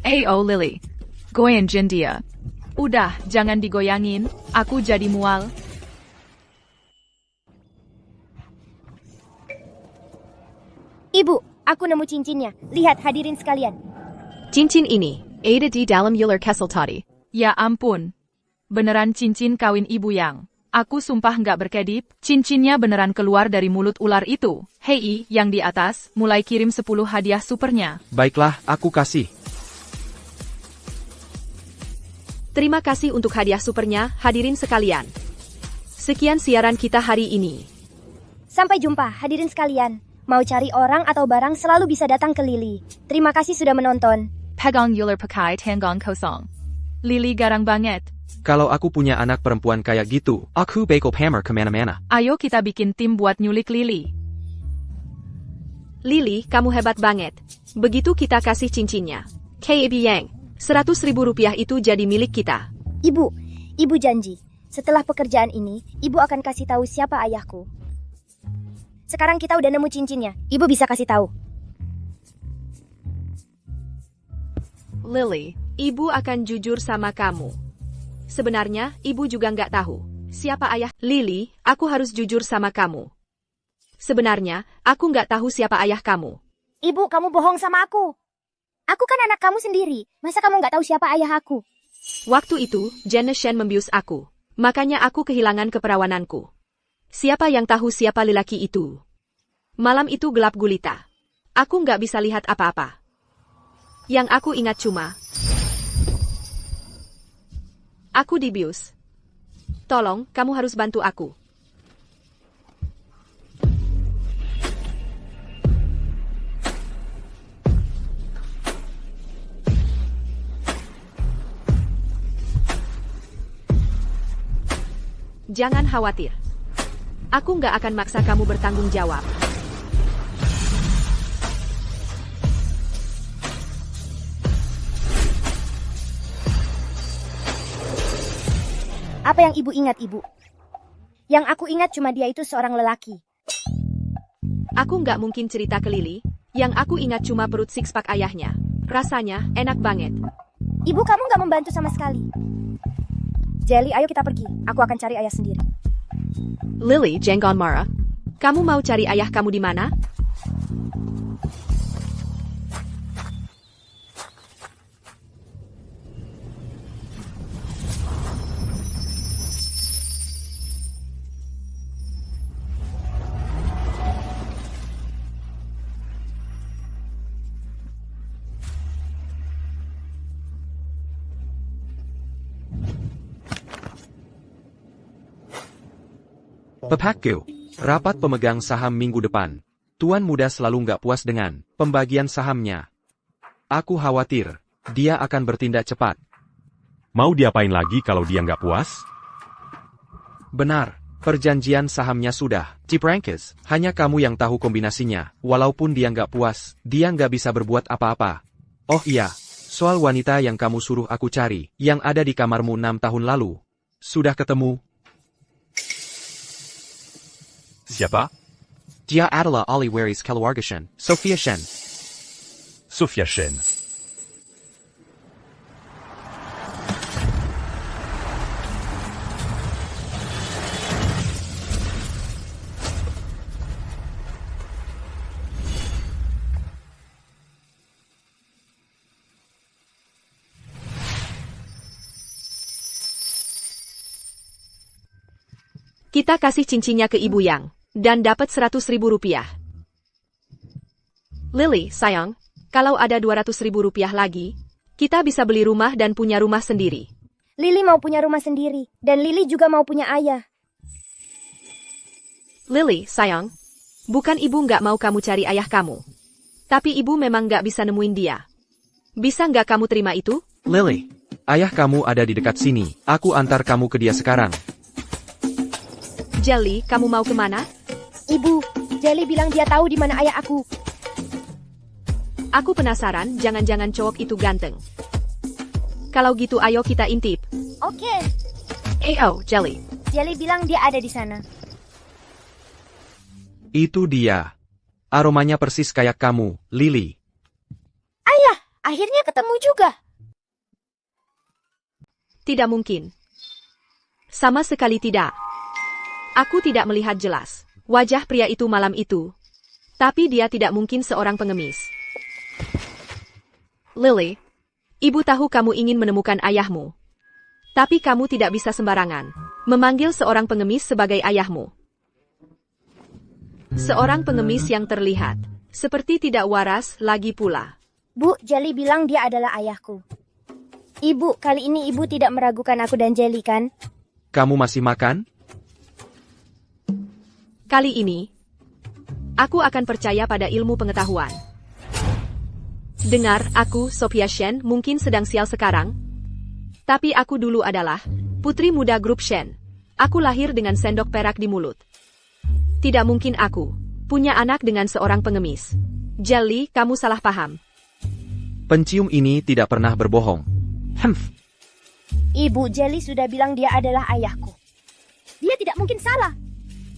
Ayo Lily. Goyangin dia. Udah, jangan digoyangin, aku jadi mual. Ibu, aku nemu cincinnya. Lihat hadirin sekalian. Cincin ini, ada di dalam ular kesel tadi. Ya ampun. Beneran cincin kawin ibu yang. Aku sumpah nggak berkedip, cincinnya beneran keluar dari mulut ular itu. Hei, yang di atas, mulai kirim 10 hadiah supernya. Baiklah, aku kasih. Terima kasih untuk hadiah supernya, hadirin sekalian. Sekian siaran kita hari ini. Sampai jumpa hadirin sekalian. Mau cari orang atau barang selalu bisa datang ke Lily. Terima kasih sudah menonton. Pegang ular pakai tanggang kosong. Lily garang banget. Kalau aku punya anak perempuan kayak gitu, aku bakal pamer kemana-mana. Ayo kita bikin tim buat nyulik Lily. Lily, kamu hebat banget. Begitu kita kasih cincinnya. KB Yang, 100.000 rupiah itu jadi milik kita. Ibu janji. Setelah pekerjaan ini, ibu akan kasih tahu siapa ayahku. Sekarang kita udah nemu cincinnya. Ibu bisa kasih tahu. Lily, ibu akan jujur sama kamu. Sebenarnya, ibu juga nggak tahu siapa ayah. Lily, aku harus jujur sama kamu. Sebenarnya, aku nggak tahu siapa ayah kamu. Ibu, kamu bohong sama aku. Aku kan anak kamu sendiri. Masa kamu nggak tahu siapa ayah aku? Waktu itu, Janice Shen membius aku. Makanya aku kehilangan keperawananku. Siapa yang tahu siapa lelaki itu? Malam itu gelap gulita. Aku nggak bisa lihat apa-apa. Yang aku ingat cuma aku dibius. Tolong, kamu harus bantu aku. Jangan khawatir. Aku nggak akan maksa kamu bertanggung jawab. Apa yang ibu ingat, ibu? Yang aku ingat cuma dia itu seorang lelaki. Aku nggak mungkin cerita ke Lily. Yang aku ingat cuma perut six-pack ayahnya. Rasanya enak banget. Ibu, kamu nggak membantu sama sekali. Jelly, ayo kita pergi. Aku akan cari ayah sendiri. Lily, jangan marah. Kamu mau cari ayah kamu di mana? Pepakku, rapat pemegang saham minggu depan. Tuan muda selalu nggak puas dengan pembagian sahamnya. Aku khawatir, dia akan bertindak cepat. Mau diapain lagi kalau dia nggak puas? Benar, perjanjian sahamnya sudah diprangkis. Hanya kamu yang tahu kombinasinya. Walaupun dia nggak puas, dia nggak bisa berbuat apa-apa. Oh iya, soal wanita yang kamu suruh aku cari, yang ada di kamarmu 6 tahun lalu. Sudah ketemu? Siapa? Dia adalah Ali Waris keluarga Shen, Sophia Shen. Sophia Shen. Kita kasih cincinnya ke Ibu Yang, dan dapat 100.000 rupiah. Lily, sayang, kalau ada 200.000 rupiah lagi, kita bisa beli rumah dan punya rumah sendiri. Lily mau punya rumah sendiri, dan Lily juga mau punya ayah. Lily, sayang, bukan ibu nggak mau kamu cari ayah kamu. Tapi ibu memang nggak bisa nemuin dia. Bisa nggak kamu terima itu? Lily, ayah kamu ada di dekat sini. Aku antar kamu ke dia sekarang. Jelly, kamu mau kemana? Ibu, Jelly bilang dia tahu di mana ayah aku. Aku penasaran, jangan-jangan cowok itu ganteng. Kalau gitu ayo kita intip. Oke. Ayo, Jelly. Jelly bilang dia ada di sana. Itu dia. Aromanya persis kayak kamu, Lily. akhirnya ketemu juga. Tidak mungkin. Sama sekali tidak. Aku tidak melihat jelas wajah pria itu malam itu. Tapi dia tidak mungkin seorang pengemis. Lily, ibu tahu kamu ingin menemukan ayahmu. Tapi kamu tidak bisa sembarangan memanggil seorang pengemis sebagai ayahmu. Seorang pengemis yang terlihat seperti tidak waras lagi pula. Bu, Jelly bilang dia adalah ayahku. Ibu, kali ini ibu tidak meragukan aku dan Jelly kan? Kamu masih makan? Kali ini, aku akan percaya pada ilmu pengetahuan. Dengar, aku, Sophia Shen, mungkin sedang sial sekarang. Tapi aku dulu adalah putri muda grup Shen. Aku lahir dengan sendok perak di mulut. Tidak mungkin aku punya anak dengan seorang pengemis. Jelly, kamu salah paham. Pencium ini tidak pernah berbohong. Ibu, Jelly sudah bilang dia adalah ayahku. Dia tidak mungkin salah.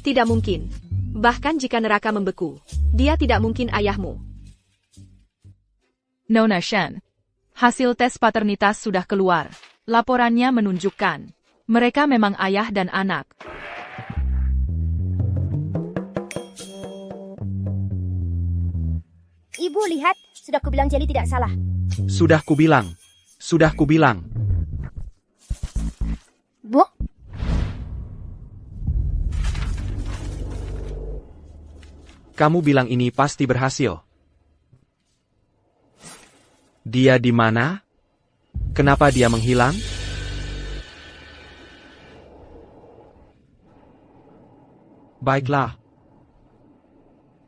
Tidak mungkin. Bahkan jika neraka membeku, dia tidak mungkin ayahmu. Nona Shen. Hasil tes paternitas sudah keluar. Laporannya menunjukkan mereka memang ayah dan anak. Ibu lihat, sudah kubilang Jelly tidak salah. Sudah kubilang. Sudah kubilang. Bu, Kamu bilang ini pasti berhasil. Dia di mana? Kenapa dia menghilang? Baiklah.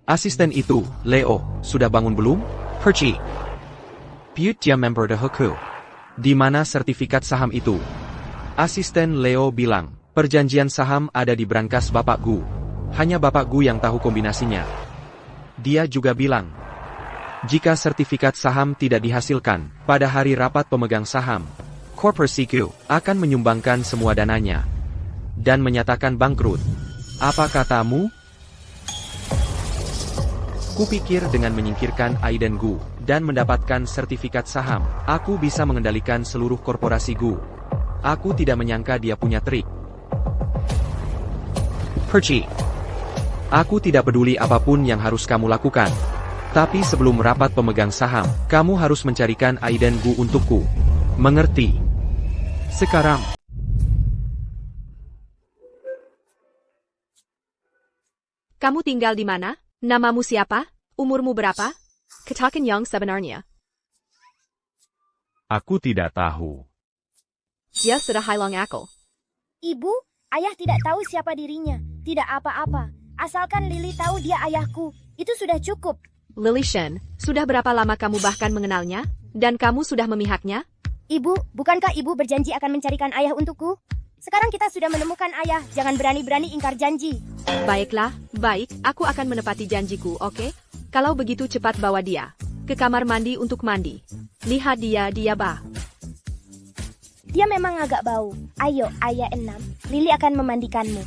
Asisten itu, Leo, sudah bangun belum? Perci. Piut dia member de Hoku. Di mana sertifikat saham itu? Asisten Leo bilang, perjanjian saham ada di brankas Bapak Gu. Hanya Bapak Gu yang tahu kombinasinya. Dia juga bilang, jika sertifikat saham tidak dihasilkan, pada hari rapat pemegang saham, Korporasi Gu akan menyumbangkan semua dananya. Dan menyatakan bangkrut. Apa katamu? Kupikir dengan menyingkirkan Aiden Gu dan mendapatkan sertifikat saham, aku bisa mengendalikan seluruh korporasi Gu. Aku tidak menyangka dia punya trik. Perci. Aku tidak peduli apapun yang harus kamu lakukan. Tapi sebelum rapat pemegang saham, kamu harus mencarikan Aiden Gu untukku. Mengerti? Sekarang. Kamu tinggal di mana? Namamu siapa? Umurmu berapa? Katakan yang sebenarnya. Aku tidak tahu. Dia sudah hilang akal. ibu, ayah tidak tahu siapa dirinya. Tidak apa-apa. Asalkan Lily tahu dia ayahku, itu sudah cukup. Lily Shen, sudah berapa lama kamu bahkan mengenalnya? Dan kamu sudah memihaknya? Ibu, bukankah ibu berjanji akan mencarikan ayah untukku? Sekarang kita sudah menemukan ayah, jangan berani-berani ingkar janji. Baiklah, baik, aku akan menepati janjiku, oke? Kalau begitu cepat bawa dia ke kamar mandi untuk mandi. Lihat dia bah. Dia memang agak bau. Ayo, ayah 6. Lily akan memandikanmu.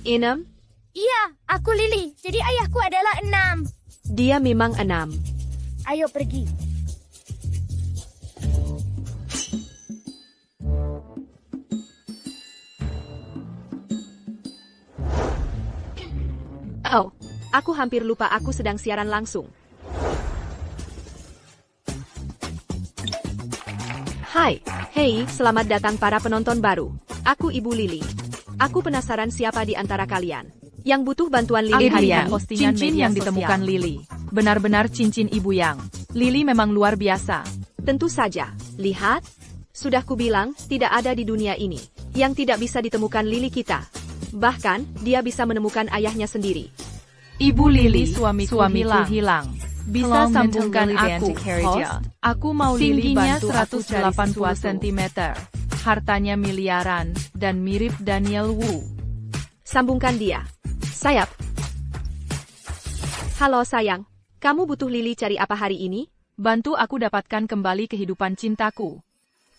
6? Iya, aku Lily. Jadi ayahku adalah 6. Dia memang 6. Ayo pergi. Oh, aku hampir lupa aku sedang siaran langsung. Hai, hey, selamat datang para penonton baru. Aku Ibu Lily. Aku penasaran siapa di antara kalian yang butuh bantuan Lily hari Ini ini. postingan Cincin media yang sosial. ditemukan Lily. Benar-benar cincin ibu yang. Lily memang luar biasa. Tentu saja. Lihat, sudah kubilang tidak ada di dunia ini yang tidak bisa ditemukan Lily kita. Bahkan, dia bisa menemukan ayahnya sendiri. Ibu Lily, suamiku hilang. Bisa Tolong sambungkan mental Lily aku, anti-carriage host? ya. Aku mau Lily Tingginya bantu aku cari 180 sesuatu. cm. Hartanya miliaran, dan mirip Daniel Wu. Sambungkan dia. Sayap. Halo sayang, kamu butuh Lily cari apa hari ini? Bantu aku dapatkan kembali kehidupan cintaku.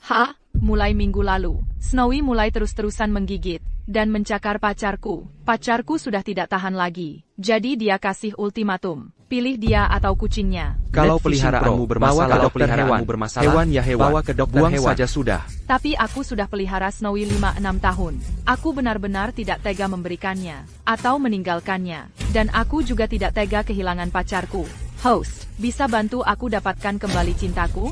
Hah? Mulai minggu lalu, Snowy mulai terus-terusan menggigit. dan mencakar pacarku. Pacarku sudah tidak tahan lagi. Jadi dia kasih ultimatum. Pilih dia atau kucingnya. Kalau Net Fishing peliharaanmu Pro, bermasalah, bawa ke dokter hewan, hewan ya hewan, bawa ke dokter buang hewan. saja sudah. Tapi aku sudah pelihara Snowy 5-6 tahun. Aku benar-benar tidak tega memberikannya, atau meninggalkannya. Dan aku juga tidak tega kehilangan pacarku. Host, bisa bantu aku dapatkan kembali cintaku?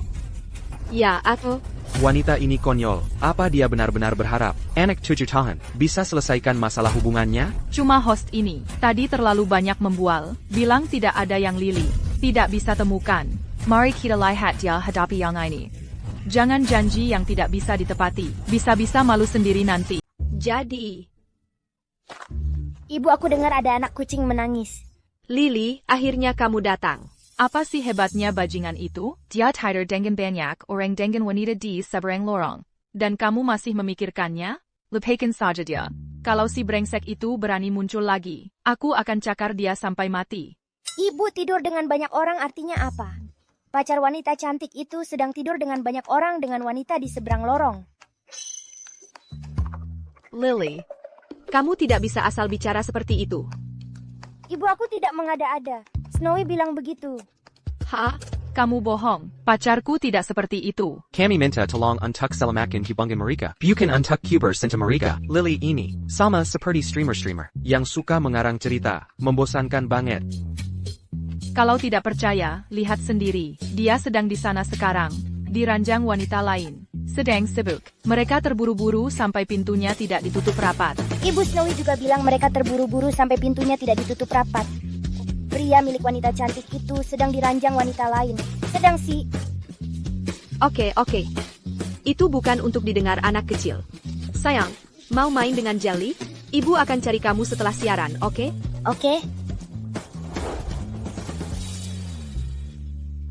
Ya, aku... Wanita ini konyol. Apa dia benar-benar berharap Anak 7 tahun bisa selesaikan masalah hubungannya? Cuma host ini, tadi terlalu banyak membual, bilang tidak ada yang Lily, tidak bisa temukan. Mari kita lihat dia hadapi yang ini. Jangan janji yang tidak bisa ditepati, bisa-bisa malu sendiri nanti. Jadi... Ibu, aku dengar ada anak kucing menangis. Lily, akhirnya kamu datang. Apa sih hebatnya bajingan itu? Dia tidur dengan banyak orang dengan wanita di seberang lorong. Dan kamu masih memikirkannya? Lepaskan saja dia. Kalau si brengsek itu berani muncul lagi, aku akan cakar dia sampai mati. Ibu, tidur dengan banyak orang artinya apa? Pacar wanita cantik itu sedang tidur dengan banyak orang dengan wanita di seberang lorong. Lily, kamu tidak bisa asal bicara seperti itu. Ibu, aku tidak mengada-ada. Snowy bilang begitu. Hah? Kamu bohong. Pacarku tidak seperti itu. Kami minta tolong untuk selamatkan hubungan mereka. Bukan untuk kuber senta mereka. Lily ini sama seperti streamer-streamer yang suka mengarang cerita, membosankan banget. Kalau tidak percaya, lihat sendiri. Dia sedang di sana sekarang, di ranjang wanita lain. Sedang sibuk. Mereka terburu-buru sampai pintunya tidak ditutup rapat. Ibu, Snowy juga bilang mereka terburu-buru sampai pintunya tidak ditutup rapat. Pria milik wanita cantik itu sedang diranjang wanita lain. Sedang si... Oke. Itu bukan untuk didengar anak kecil. Sayang, mau main dengan Jelly? Ibu akan cari kamu setelah siaran, oke? Oke.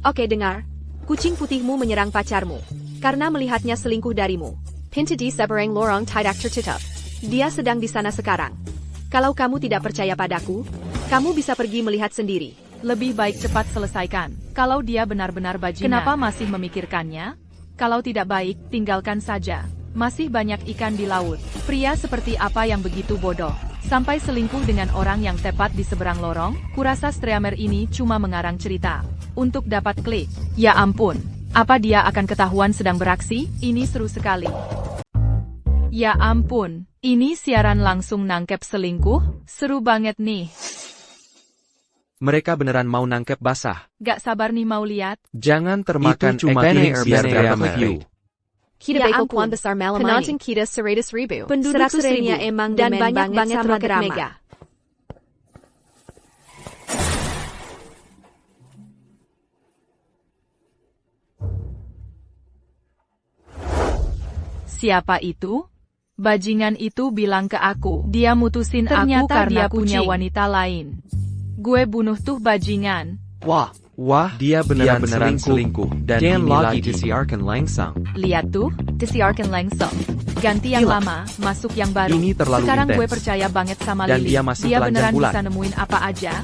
Oke, dengar. Kucing putihmu menyerang pacarmu. Karena melihatnya selingkuh darimu. Pintu di seberang lorong tidak tertutup. Dia sedang di sana sekarang. Kalau kamu tidak percaya padaku, kamu bisa pergi melihat sendiri. Lebih baik cepat selesaikan. Kalau dia benar-benar bajingan, kenapa masih memikirkannya? Kalau tidak baik, tinggalkan saja. Masih banyak ikan di laut. Pria seperti apa yang begitu bodoh? Sampai selingkuh dengan orang yang tepat di seberang lorong? Kurasa streamer ini cuma mengarang cerita. Untuk dapat klik. Ya ampun. Apa dia akan ketahuan sedang beraksi? Ini seru sekali. Ya ampun. Ini siaran langsung nangkep selingkuh? Seru banget nih. Mereka beneran mau nangkep basah. Gak sabar nih mau lihat. Jangan termakan Itu cuma ekene kirim biar siar review. Kita Ya bakal ampun. kuan besar malam Penonton ini. kita 100,000. Penduduk 100,000 emang dan demen banyak banget sama sama drama. Mega. Siapa itu? Bajingan itu bilang ke aku, dia mutusin aku karena dia punya wanita lain. Gue bunuh tuh bajingan. Wah, dia beneran selingkuh. Dan ini lagi disiarkan langsung. Lihat tuh, disiarkan langsung. Ganti yang lama, masuk yang baru. Ini terlalu Sekarang gue intens. percaya banget sama Dan Lily. dia masih Dia telanjang beneran bulan. bisa nemuin apa aja.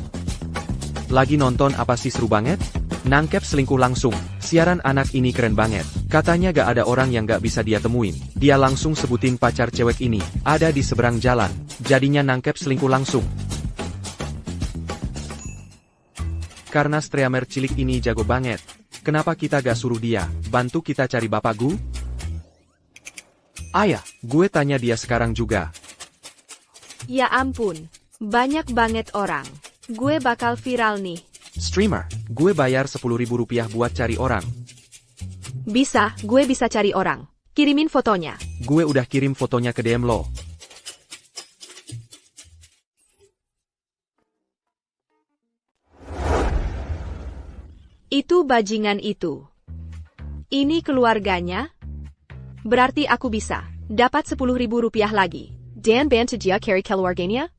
Lagi nonton apa sih seru banget? Nangkep selingkuh langsung. Siaran anak ini keren banget. Katanya gak ada orang yang gak bisa dia temuin. Dia langsung sebutin pacar cewek ini. Ada di seberang jalan. Jadinya nangkep selingkuh langsung. Karena streamer cilik ini jago banget. Kenapa kita gak suruh dia bantu kita cari bapak gue? Ayah, gue tanya dia sekarang juga. Ya ampun, banyak banget orang. Gue bakal viral nih. Streamer, gue bayar 10.000 rupiah buat cari orang. Bisa, gue bisa cari orang. Kirimin fotonya. Gue udah kirim fotonya ke DM lo. Itu bajingan itu. Ini keluarganya? Berarti aku bisa dapat 10.000 rupiah lagi. Dan bantu dia cari keluarganya?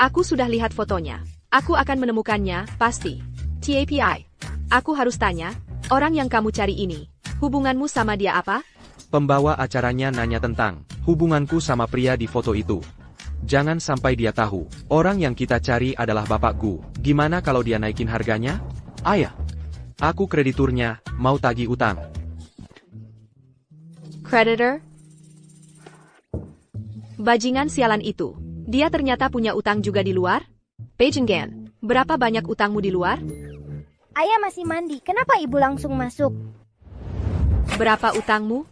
Aku sudah lihat fotonya. Aku akan menemukannya, pasti. TAPI. Aku harus tanya, orang yang kamu cari ini, hubunganmu sama dia apa? Pembawa acaranya nanya tentang hubunganku sama pria di foto itu. Jangan sampai dia tahu, orang yang kita cari adalah bapakku. Gimana kalau dia naikin harganya? Ayah, aku krediturnya, mau tagih utang. Creditor? Bajingan sialan itu. Dia ternyata punya utang juga di luar? Bajangan. Berapa banyak utangmu di luar? Ayah masih mandi, kenapa ibu langsung masuk? Berapa utangmu?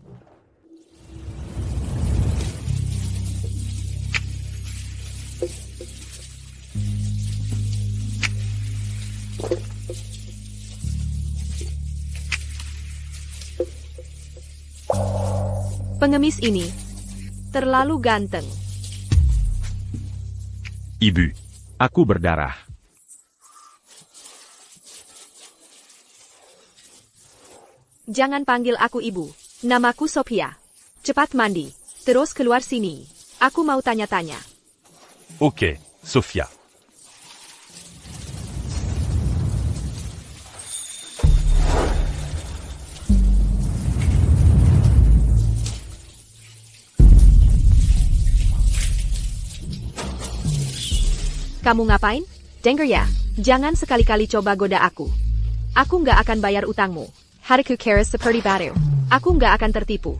Pengemis ini terlalu ganteng. Ibu, aku berdarah. Jangan panggil aku ibu. Namaku Sophia. Cepat mandi. Terus keluar sini. Aku mau tanya-tanya. Oke, Sophia. Kamu ngapain? Denger ya. Jangan sekali-kali coba goda aku. Aku nggak akan bayar utangmu. Hatiku keras seperti batu. Aku nggak akan tertipu.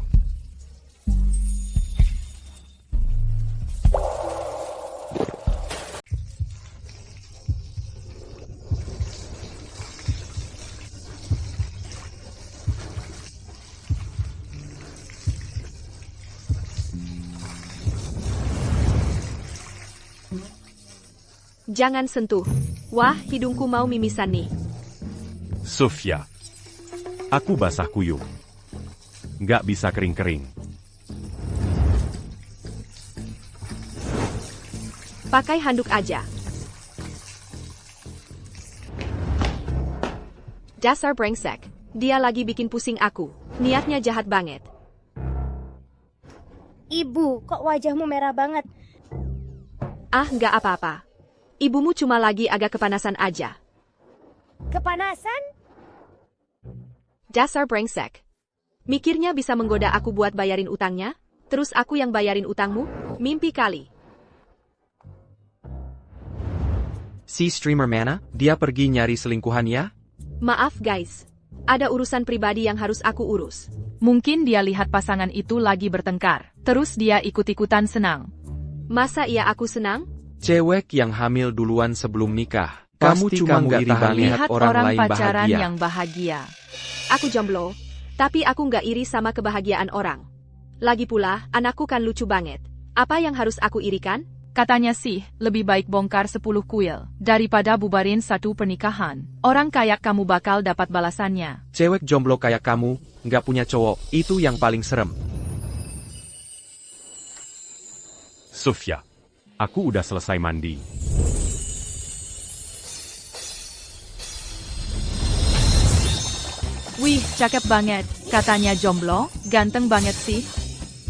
Jangan sentuh. Wah, hidungku mau mimisan nih. Sophia. Aku basah kuyup. Nggak bisa kering-kering. Pakai handuk aja. Dasar brengsek. Dia lagi bikin pusing aku. Niatnya jahat banget. Ibu, kok wajahmu merah banget? Ah, nggak apa-apa. Ibumu cuma lagi agak kepanasan aja. Kepanasan? Dasar brengsek. Mikirnya bisa menggoda aku buat bayarin utangnya? Terus aku yang bayarin utangmu? Mimpi kali. Si streamer mana? Dia pergi nyari selingkuhan ya? Maaf guys. Ada urusan pribadi yang harus aku urus. Mungkin dia lihat pasangan itu lagi bertengkar. Terus dia ikut-ikutan senang. Masa iya aku senang? Cewek yang hamil duluan sebelum nikah. Kamu Pasti cuma kamu nggak iri tahan banget. lihat orang lain pacaran bahagia. yang bahagia. Aku jomblo. Tapi aku nggak iri sama kebahagiaan orang. Lagi pula, anakku kan lucu banget. Apa yang harus aku irikan? Katanya sih, lebih baik bongkar 10 kuil daripada bubarin satu pernikahan. Orang kayak kamu bakal dapat balasannya. Cewek jomblo kayak kamu, nggak punya cowok, itu yang paling serem. Sophia. Aku udah selesai mandi. Wih, cakep banget. Katanya jomblo, ganteng banget sih.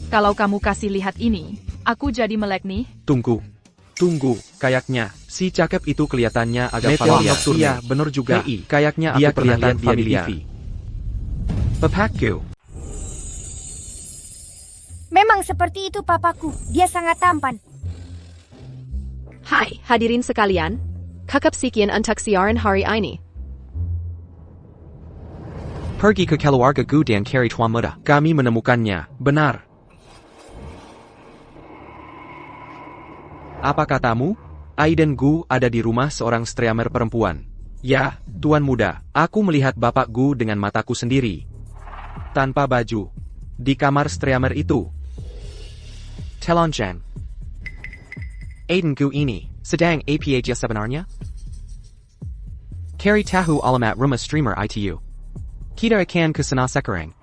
Kalau kamu kasih lihat ini, aku jadi melek nih. Tunggu. Kayaknya, si cakep itu kelihatannya agak Meteor familiar. Nocturne. Iya, bener juga. Kayaknya dia aku pernah kelihatan lihat dia di familiar. TV. Papaku. Memang seperti itu papaku, dia sangat tampan. Hai, hadirin sekalian. Kakap sekian untuk siaran hari ini. Pergi ke keluarga gu dan cari tuan muda. Kami menemukannya, benar. Apa katamu? Aiden Gu ada di rumah seorang streamer perempuan. Ya, tuan muda, aku melihat bapak Gu dengan mataku sendiri. Tanpa baju. Di kamar streamer itu. Telonjang. Aiden Gu ini, sedang apa aja sebenarnya? Cari tahu alamat rumah streamer itu. Kita akan ke sana sekarang.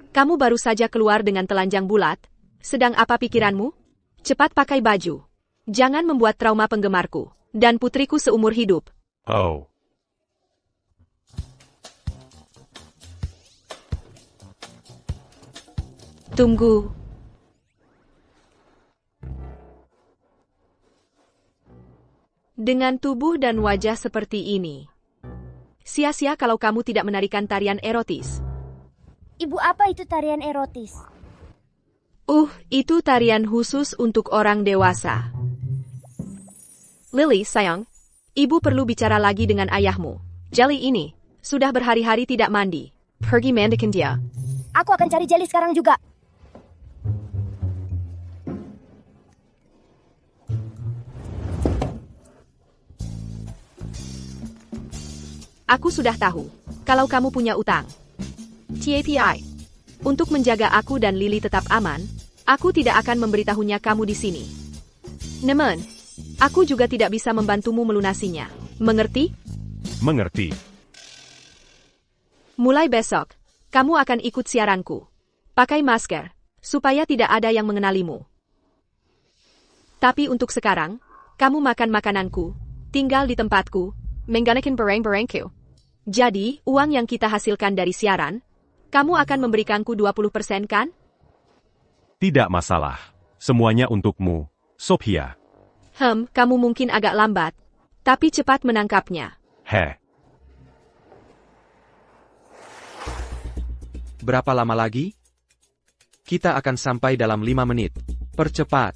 Kamu baru saja keluar dengan telanjang bulat. Sedang apa pikiranmu? Cepat pakai baju. Jangan membuat trauma penggemarku dan putriku seumur hidup. Oh. Tunggu. Dengan tubuh dan wajah seperti ini. Sia-sia kalau kamu tidak menarikan tarian erotis. Ibu, apa itu tarian erotis? Itu tarian khusus untuk orang dewasa. Lily, sayang. Ibu perlu bicara lagi dengan ayahmu. Jelly ini sudah berhari-hari tidak mandi. Pergi mandikan dia. Aku akan cari Jelly sekarang juga. Aku sudah tahu. Kalau kamu punya utang. TAPI. Untuk menjaga aku dan Lily tetap aman, aku tidak akan memberitahunya kamu di sini. Namun, aku juga tidak bisa membantumu melunasinya. Mengerti? Mengerti. Mulai besok, kamu akan ikut siaranku. Pakai masker, supaya tidak ada yang mengenalimu. Tapi untuk sekarang, kamu makan makananku, tinggal di tempatku, Mengganakan barang-barangku. jadi uang yang kita hasilkan dari siaran, kamu akan memberikanku 20% kan? Tidak masalah. Semuanya untukmu, Sophia. Kamu mungkin agak lambat, tapi cepat menangkapnya. Heh. Berapa lama lagi? Kita akan sampai dalam 5 menit. Percepat.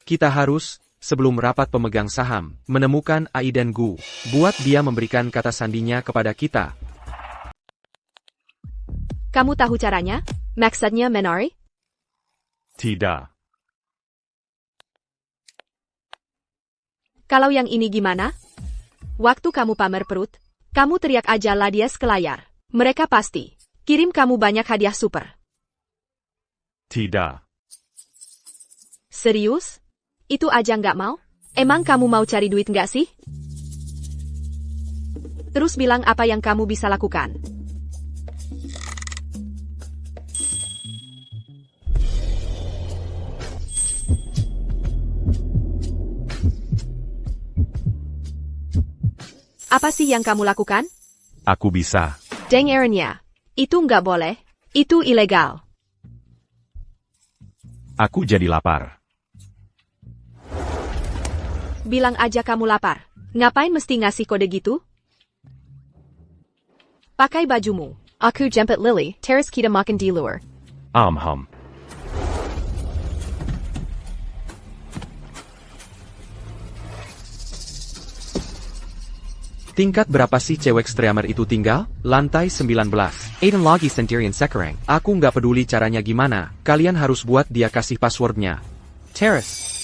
Kita harus, sebelum rapat pemegang saham, menemukan Ai dan Gu. Buat dia memberikan kata sandinya kepada kita. Kamu tahu caranya? Maksudnya menari? Tidak. Kalau yang ini gimana? Waktu kamu pamer perut, kamu teriak aja Ladies ke layar. Mereka pasti kirim kamu banyak hadiah super. Tidak. Serius? Itu aja nggak mau? Emang kamu mau cari duit nggak sih? Terus bilang apa yang kamu bisa lakukan. Apa sih yang kamu lakukan? Aku bisa. Deng Aaron-nya. Itu nggak boleh. Itu ilegal. Aku jadi lapar. Bilang aja kamu lapar. Ngapain mesti ngasih kode gitu? Pakai bajumu. Aku jemput Lily, terus kita makan di luar. Hum. Tingkat berapa sih cewek streamer itu tinggal? Lantai 19. Aiden lagi sendirian sekarang. Aku nggak peduli caranya gimana. Kalian harus buat dia kasih passwordnya. Terrace.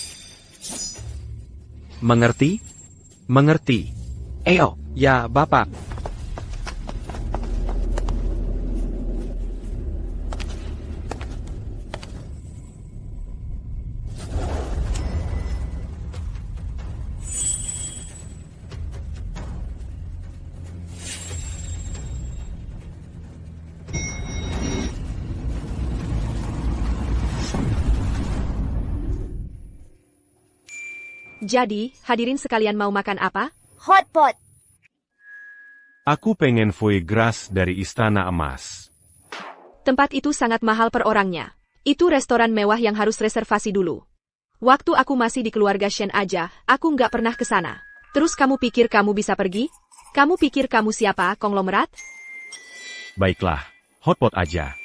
Mengerti? Mengerti. Ayo, ya bapak. Jadi, hadirin sekalian mau makan apa? Hotpot. Aku pengen foie gras dari Istana Emas. Tempat itu sangat mahal per orangnya. Itu restoran mewah yang harus reservasi dulu. Waktu aku masih di keluarga Shen aja, aku nggak pernah ke sana. Terus kamu pikir kamu bisa pergi? Kamu pikir kamu siapa, konglomerat? Baiklah, hotpot aja.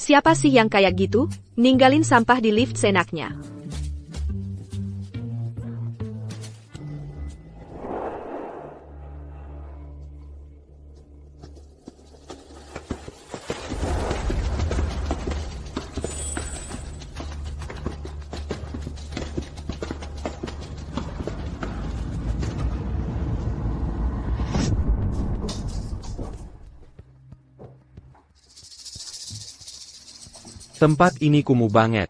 Siapa sih yang kayak gitu? Ninggalin sampah di lift seenaknya. Tempat ini kumuh banget.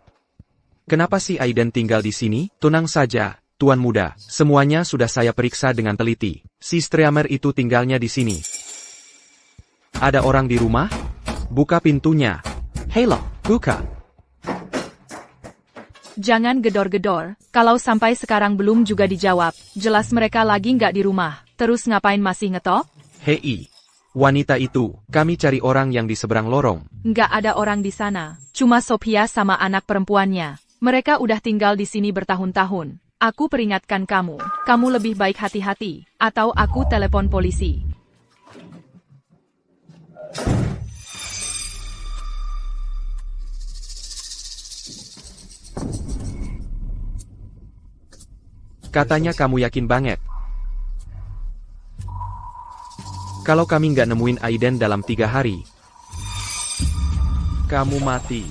Kenapa sih Aiden tinggal di sini? Tenang saja, Tuan Muda. Semuanya sudah saya periksa dengan teliti. Si streamer itu tinggalnya di sini. Ada orang di rumah? Buka pintunya. Halo, buka. Jangan gedor-gedor. Kalau sampai sekarang belum juga dijawab, jelas mereka lagi nggak di rumah. Terus ngapain masih ngetok? Hei, wanita itu, kami cari orang yang di seberang lorong. Nggak ada orang di sana. Cuma Sophia sama anak perempuannya. Mereka udah tinggal di sini bertahun-tahun. Aku peringatkan kamu. Kamu lebih baik hati-hati. Atau aku telepon polisi. Katanya kamu yakin banget. Kalau kami nggak nemuin Aiden dalam 3 hari, kamu mati.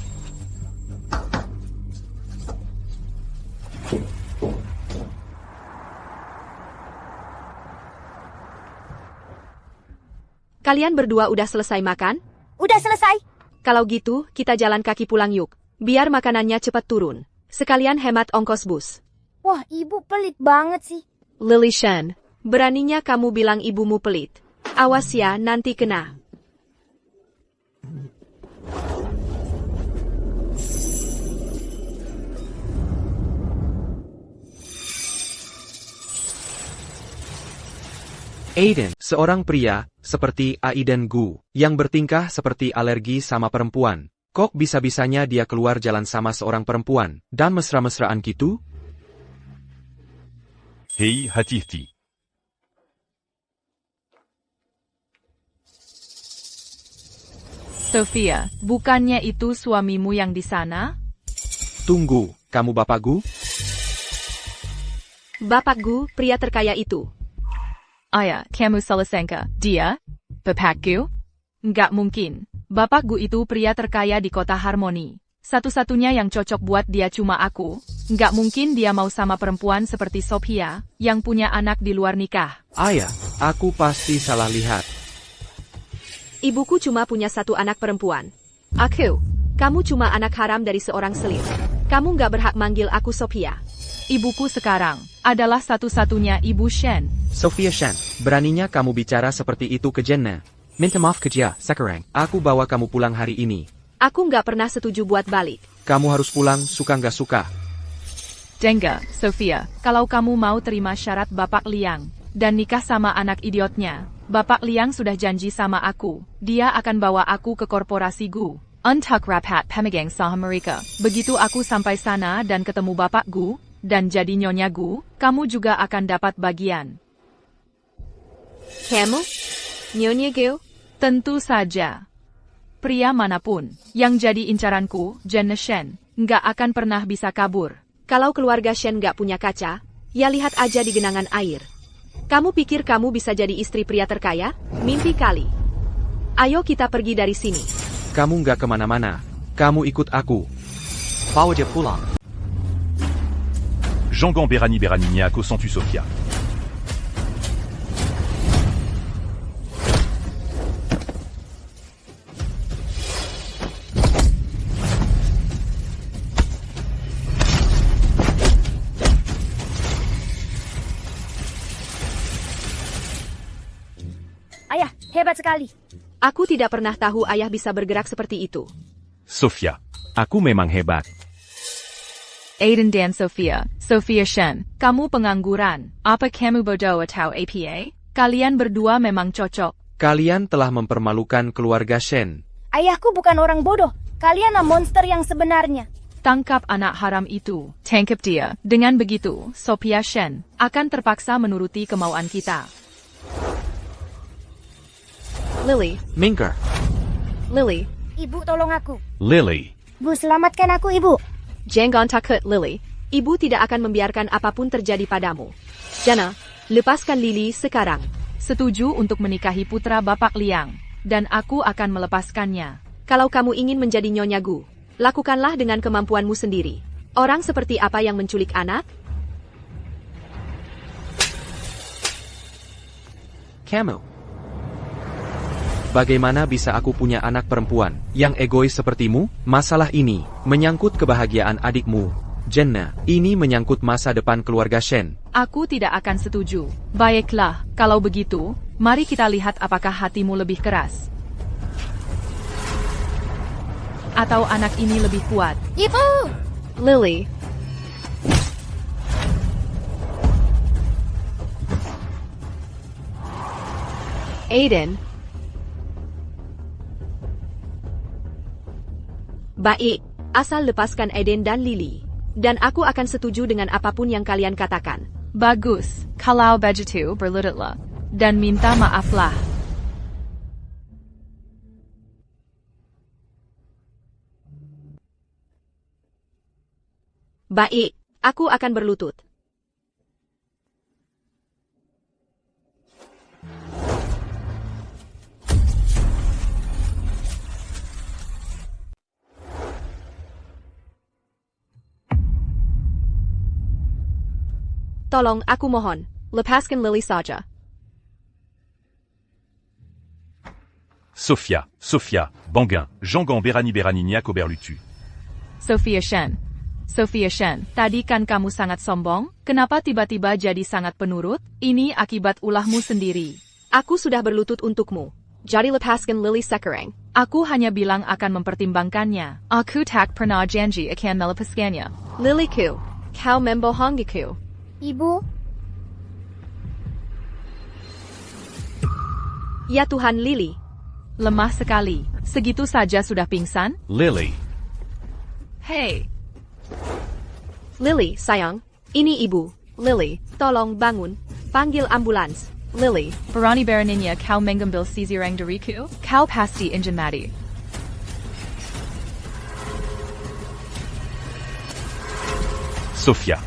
Kalian berdua udah selesai makan? Udah selesai? Kalau gitu, kita jalan kaki pulang yuk. Biar makanannya cepat turun. Sekalian hemat ongkos bus. Wah, ibu pelit banget sih. Lily Shen, beraninya kamu bilang ibumu pelit. Awas ya, nanti kena. Aiden, seorang pria, seperti Aiden Gu, yang bertingkah seperti alergi sama perempuan. Kok bisa-bisanya dia keluar jalan sama seorang perempuan, dan mesra-mesraan gitu? Hei, hati-hati. Sophia, bukannya itu suamimu yang di sana? Tunggu, kamu Bapak Gu? Bapak Gu, pria terkaya itu. Ayah, kamu salah sangka. Dia? Bapakku? Nggak mungkin. Bapak Gu itu pria terkaya di kota Harmoni. Satu-satunya yang cocok buat dia cuma aku. Nggak mungkin dia mau sama perempuan seperti Sophia, yang punya anak di luar nikah. Ayah, aku pasti salah lihat. Ibuku cuma punya 1 anak perempuan. Aku. Kamu cuma anak haram dari seorang selir. Kamu nggak berhak manggil aku Sophia. Ibuku sekarang adalah satu-satunya ibu Shen. Sophia Shen, beraninya kamu bicara seperti itu ke Jenna. Minta maaf ke dia, sekarang. Aku bawa kamu pulang hari ini. Aku nggak pernah setuju buat balik. Kamu harus pulang, suka nggak suka. Dengga, Sophia, kalau kamu mau terima syarat Bapak Liang, dan nikah sama anak idiotnya, Bapak Liang sudah janji sama aku, dia akan bawa aku ke korporasi Gu. Untuk rapat pemegang saham mereka. Begitu aku sampai sana dan ketemu Bapak Gu, dan jadi Nyonya Gu, kamu juga akan dapat bagian. Kamu? Nyonya Gu? Tentu saja. Pria manapun yang jadi incaranku, Jenna Shen, nggak akan pernah bisa kabur. Kalau keluarga Shen nggak punya kaca, ya lihat aja di genangan air. Kamu pikir kamu bisa jadi istri pria terkaya? Mimpi kali. Ayo kita pergi dari sini. Kamu nggak kemana-mana. Kamu ikut aku. Bawa dia pulang. Jangan berani-beraninya aku sans tu Sophia. Ayah, hebat sekali. Aku tidak pernah tahu ayah bisa bergerak seperti itu. Sophia, aku memang hebat. Aiden dan Sophia, Sophia Shen, kamu pengangguran. Apa kamu bodoh atau APA? Kalian berdua memang cocok. Kalian telah mempermalukan keluarga Shen. Ayahku bukan orang bodoh. Kalianlah monster yang sebenarnya. Tangkap anak haram itu. Tangkap dia. Dengan begitu, Sophia Shen akan terpaksa menuruti kemauan kita. Lily, Minker. Lily, Ibu, tolong aku. Lily, Bu, selamatkan aku, Ibu. jangan takut Lily. Ibu tidak akan membiarkan apapun terjadi padamu. Jenna, lepaskan Lily sekarang. Setuju untuk menikahi putra Bapak Liang, dan aku akan melepaskannya. Kalau kamu ingin menjadi Nyonya Gu, lakukanlah dengan kemampuanmu sendiri. Orang seperti apa yang menculik anak? Kamu. Bagaimana bisa aku punya anak perempuan yang egois sepertimu? Masalah ini menyangkut kebahagiaan adikmu, Jenna. Ini menyangkut masa depan keluarga Shen. Aku tidak akan setuju. Baiklah, kalau begitu, mari kita lihat apakah hatimu lebih keras. Atau anak ini lebih kuat. Ibu! Lily. Aiden. Baik, asal lepaskan Aiden dan Lily. Dan aku akan setuju dengan apapun yang kalian katakan. Bagus, kalau begitu berlututlah. Dan minta maaflah. Baik, aku akan berlutut. Tolong, aku mohon. Lepaskan Lily saja. Sophia, Banguin, Jangan Beranignac Oberlutu. Sophia Shen, tadi kan kamu sangat sombong, kenapa tiba-tiba jadi sangat penurut? Ini akibat ulahmu sendiri. Aku sudah berlutut untukmu. Jadi lepaskan Lily sekarang. Aku hanya bilang akan mempertimbangkannya. Aku tak pernah janji akan melepaskannya. Lilyku, kau membohongiku. Ibu, Ya Tuhan, Lily. Lemah sekali. Segitu saja sudah pingsan? Lily. Hei, Lily, sayang. Ini ibu. Lily, Tolong bangun. Panggil ambulans. Lily. berani beraninya kau mengambil sisirang dariku? Kau pasti ingin mati. Sophia.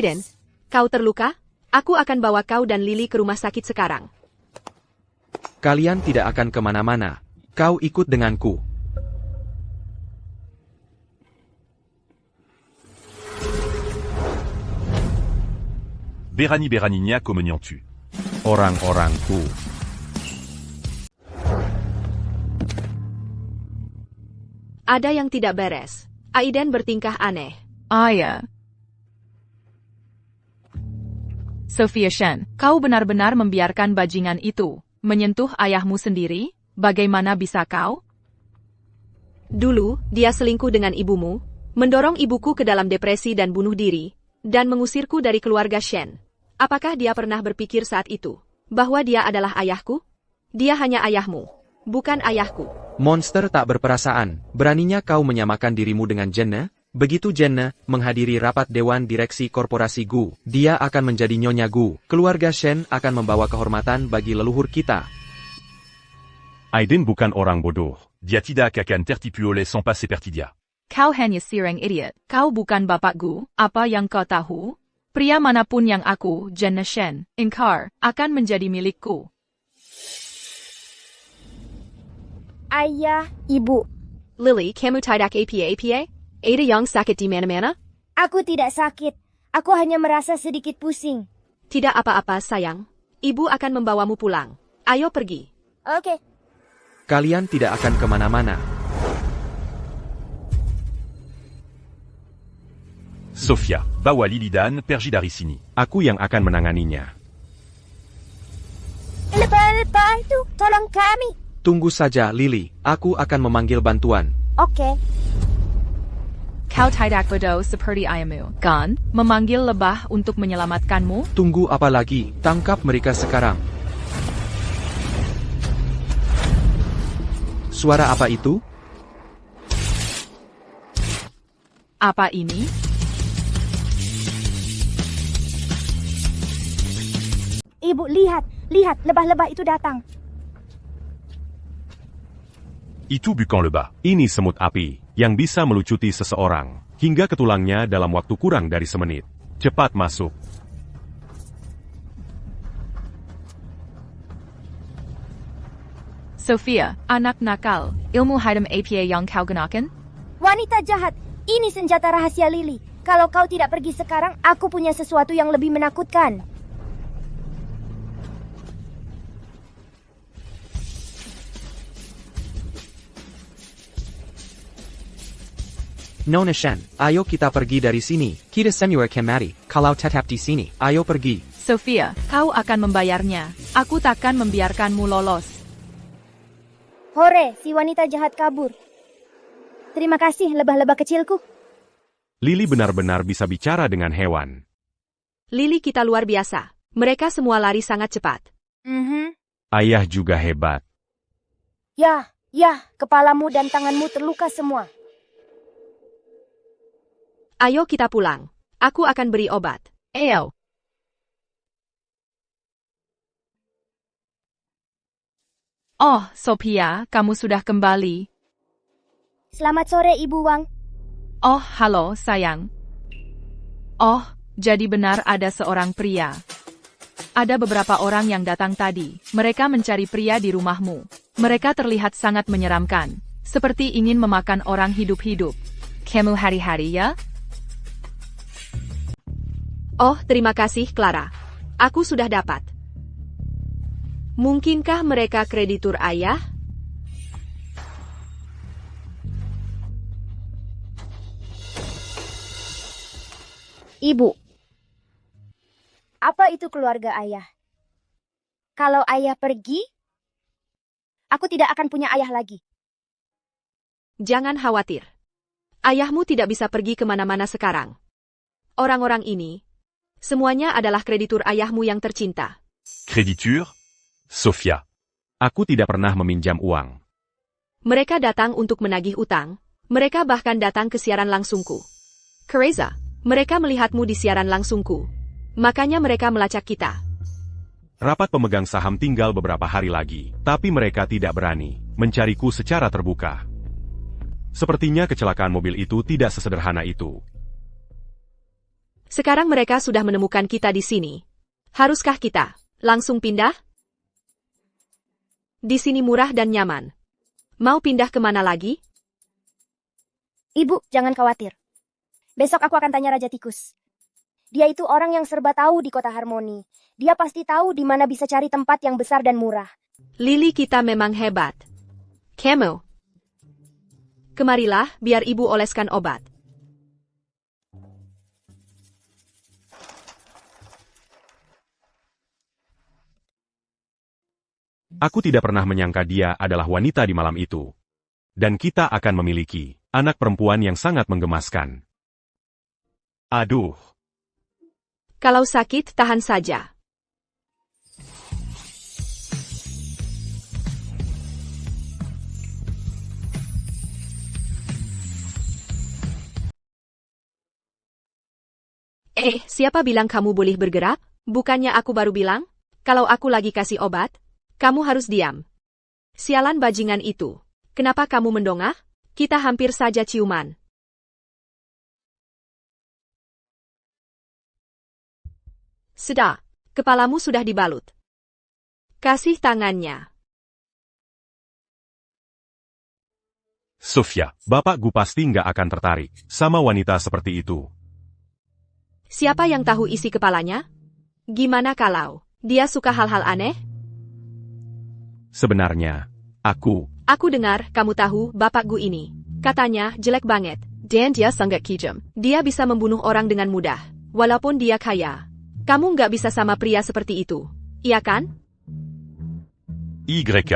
Aiden, kau terluka? Aku akan bawa kau dan Lily ke rumah sakit sekarang. Kalian tidak akan kemana-mana. Kau ikut denganku. Beranignac Omeniantu. Orang-orangku. Ada yang tidak beres. Aiden bertingkah aneh. Ya. Sophia Shen, kau benar-benar membiarkan bajingan itu menyentuh ayahmu sendiri? Bagaimana bisa kau? Dulu, dia selingkuh dengan ibumu, mendorong ibuku ke dalam depresi dan bunuh diri, dan mengusirku dari keluarga Shen. Apakah dia pernah berpikir saat itu bahwa dia adalah ayahku? Dia hanya ayahmu, bukan ayahku. Monster tak berperasaan. Beraninya kau menyamakan dirimu dengan Jenna? Begitu Jenna menghadiri rapat Dewan Direksi Korporasi Gu, dia akan menjadi Nyonya Gu. Keluarga Shen akan membawa kehormatan bagi leluhur kita. Aiden bukan orang bodoh. Dia tidak akan tertipu oleh sans passer pertidia. Kau hanya sirang idiot. Kau bukan bapakku. Apa yang kau tahu? Pria manapun yang aku, Jenna Shen, ingkar, akan menjadi milikku. ayah, ibu. Lily, kamu tidak apa-apa? Ada yang sakit di mana-mana? Aku tidak sakit. Aku hanya merasa sedikit pusing. Tidak apa-apa, sayang. Ibu akan membawamu pulang. Ayo pergi. Oke. Kalian tidak akan kemana-mana. Sophia, bawa Lilidan, pergi dari sini. Aku yang akan menanganinya. Lepas itu, tolong kami. Tunggu saja, Lily. Aku akan memanggil bantuan. Oke. Kau tidak bodoh seperti ayahmu, kan? Memanggil lebah untuk menyelamatkanmu? Tunggu apa lagi? Tangkap mereka sekarang. Suara apa itu? Apa ini? Ibu, lihat, lebah-lebah itu datang. Itu bukan lebah. Ini semut api, yang bisa melucuti seseorang, hingga ke tulangnya dalam waktu kurang dari semenit. Cepat masuk. Sophia, anak nakal, ilmu hitam apa yang kau gunakan? Wanita jahat, ini senjata rahasia Lily. Kalau kau tidak pergi sekarang, aku punya sesuatu yang lebih menakutkan. Nona Shen, ayo kita pergi dari sini. Kita semua kemari. Kalau tetap di sini, ayo pergi. Sophia, kau akan membayarnya. Aku takkan membiarkanmu lolos. Hore, si wanita jahat kabur. Terima kasih, lebah-lebah kecilku. Lily benar-benar bisa bicara dengan hewan. Lily kita luar biasa. Mereka semua lari sangat cepat. Ayah juga hebat. Ya, kepalamu dan tanganmu terluka semua. Ayo kita pulang. Aku akan beri obat. Ayo. Oh, Sophia, kamu sudah kembali. Selamat sore, Ibu Wang. Oh, halo, sayang. Oh, jadi benar ada seorang pria. Ada beberapa orang yang datang tadi. Mereka mencari pria di rumahmu. Mereka terlihat sangat menyeramkan. Seperti ingin memakan orang hidup-hidup. Kamu hari-hari ya? Oh, terima kasih, Clara. Aku sudah dapat. Mungkinkah mereka kreditur ayah? Ibu. Apa itu keluarga ayah? Kalau ayah pergi, aku tidak akan punya ayah lagi. Jangan khawatir. Ayahmu tidak bisa pergi kemana-mana sekarang. Orang-orang ini, semuanya adalah kreditur ayahmu yang tercinta. Créditure? Sophia. Aku tidak pernah meminjam uang. Mereka datang untuk menagih utang. Mereka bahkan datang ke siaran langsungku. Teresa, mereka melihatmu di siaran langsungku. Makanya mereka melacak kita. Rapat pemegang saham tinggal beberapa hari lagi, tapi mereka tidak berani mencariku secara terbuka. Sepertinya kecelakaan mobil itu tidak sesederhana itu. Sekarang mereka sudah menemukan kita di sini. Haruskah kita langsung pindah? Di sini murah dan nyaman. Mau pindah kemana lagi? Ibu, jangan khawatir. Besok aku akan tanya Raja Tikus. Dia itu orang yang serba tahu di kota Harmoni. Dia pasti tahu di mana bisa cari tempat yang besar dan murah. Lily kita memang hebat. Kamu. Kemarilah, biar ibu oleskan obat. Aku tidak pernah menyangka dia adalah wanita di malam itu. Dan kita akan memiliki anak perempuan yang sangat menggemaskan. Aduh. Kalau sakit, tahan saja. Siapa bilang kamu boleh bergerak? Bukannya aku baru bilang? Kalau aku lagi kasih obat, kamu harus diam. Sialan bajingan itu. Kenapa kamu mendongak? Kita hampir saja ciuman. Sudah, kepalamu sudah dibalut. Kasih tangannya. Sophia, bapakku pasti nggak akan tertarik sama wanita seperti itu. Siapa yang tahu isi kepalanya? Gimana kalau dia suka hal-hal aneh? Sebenarnya, aku dengar kamu tahu bapakku ini. Katanya jelek banget. Dan dia sangat kejam. Dia bisa membunuh orang dengan mudah. Walaupun dia kaya. Kamu nggak bisa sama pria seperti itu. Iya kan? YK.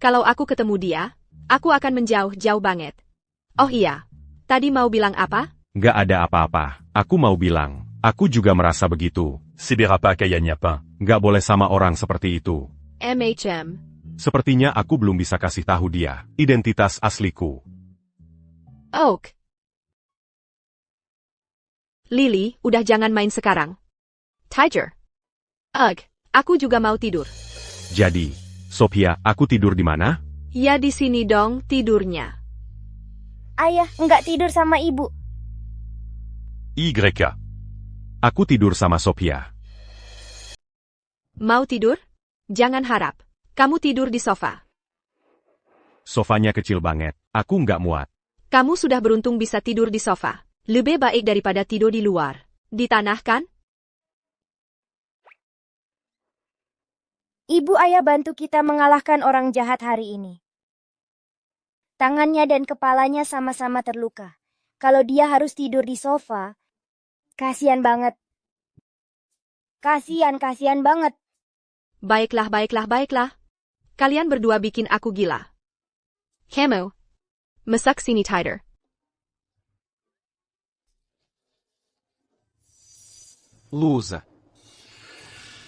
Kalau aku ketemu dia, aku akan menjauh-jauh banget. Oh iya. Tadi mau bilang apa? nggak ada apa-apa. Aku mau bilang, aku juga merasa begitu. Sibirapa Kayanyapin. Nggak boleh sama orang seperti itu. MHM. Sepertinya aku belum bisa kasih tahu dia identitas asliku. Oak. Lily, udah jangan main sekarang. Tiger. Aku juga mau tidur. Jadi, Sophia, aku tidur di mana? Ya di sini dong tidurnya. Ayah, enggak tidur sama ibu. YK. Aku tidur sama Sophia. Mau tidur? Jangan harap. Kamu tidur di sofa. Sofanya kecil banget, aku nggak muat. Kamu sudah beruntung bisa tidur di sofa. Lebih baik daripada tidur di luar. Di tanah kan? Ibu ayah bantu kita mengalahkan orang jahat hari ini. Tangannya dan kepalanya sama-sama terluka. Kalau dia harus tidur di sofa, kasihan banget. Kasihan banget. Baiklah. Kalian berdua bikin aku gila. Kamu. Masak sini Tiger. Lusa.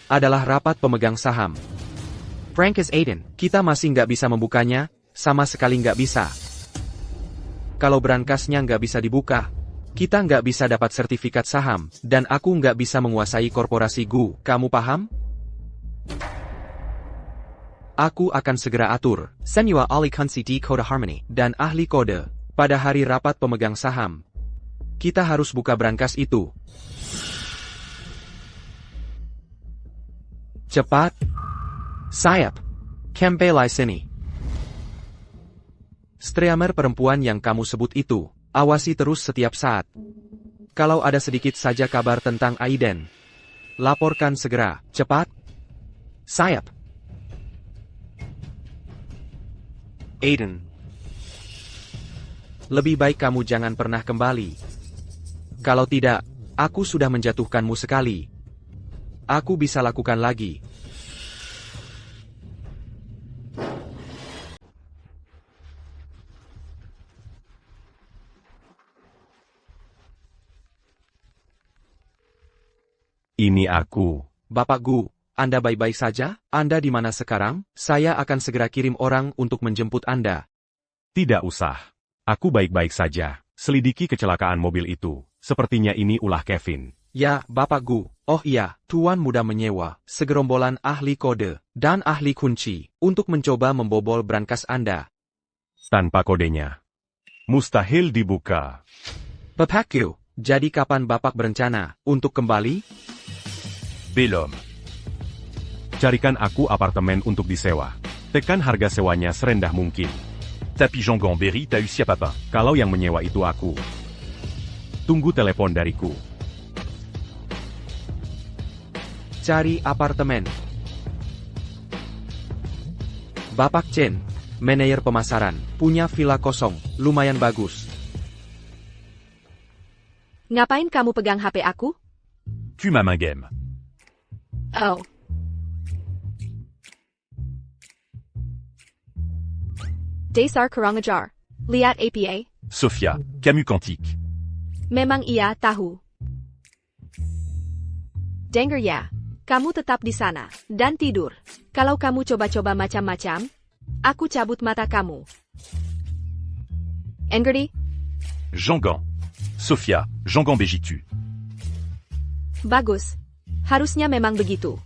Adalah rapat pemegang saham. Francis Aiden, kita masih nggak bisa membukanya, sama sekali nggak bisa. Kalau berangkasnya nggak bisa dibuka, kita nggak bisa dapat sertifikat saham, dan aku nggak bisa menguasai korporasi GU, kamu paham? Aku akan segera atur, Senua Ali Kunsi di Kode Harmony, dan ahli kode, pada hari rapat pemegang saham. Kita harus buka brankas itu. Cepat. Sayap. Kempelai sini. Streamer perempuan yang kamu sebut itu, awasi terus setiap saat. Kalau ada sedikit saja kabar tentang Aiden, laporkan segera. Cepat. Sayap. Aiden. Lebih baik kamu jangan pernah kembali. Kalau tidak, aku sudah menjatuhkanmu sekali. Aku bisa lakukan lagi. Ini aku. Bapak Gu, Anda baik-baik saja? Anda di mana sekarang? Saya akan segera kirim orang untuk menjemput Anda. Tidak usah. Aku baik-baik saja. Selidiki kecelakaan mobil itu. Sepertinya ini ulah Kevin. Ya, Bapak Gu. Oh iya, Tuan muda menyewa segerombolan ahli kode dan ahli kunci untuk mencoba membobol brankas Anda. Tanpa kodenya. Mustahil dibuka. Bapak Gu, jadi kapan Bapak berencana untuk kembali? Bellhomme. Carikan aku apartemen untuk disewa. Tekan harga sewanya serendah mungkin. Tapi Jean Gamberi t'as eu si à papin. Kalau yang menyewa itu aku. Tunggu telepon dariku. Cari apartemen. Bapak Chen, manajer pemasaran, punya villa kosong, lumayan bagus. Ngapain kamu pegang HP aku? Tu ma main game. Oh. Dasar kurang ajar. Lihat APA. Sophia, Camus Quantique. Memang iya tahu. Denger ya. Kamu tetap di sana. Dan tidur. Kalau kamu coba-coba macam-macam, aku cabut mata kamu. Engerti? Jean Gant. Sophia, Jean Gambéji tue. Bagus. Harusnya memang begitu.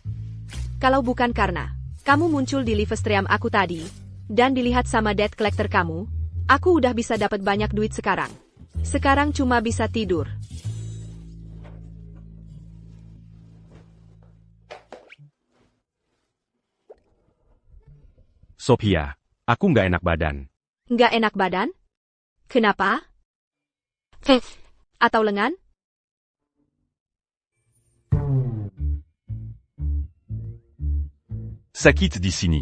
Kalau bukan karena kamu muncul di livestream aku tadi, dan dilihat sama debt collector kamu, aku udah bisa dapat banyak duit sekarang. Sekarang cuma bisa tidur. Sophia, aku nggak enak badan. Nggak enak badan? Kenapa? Atau lengan? Sakit di sini.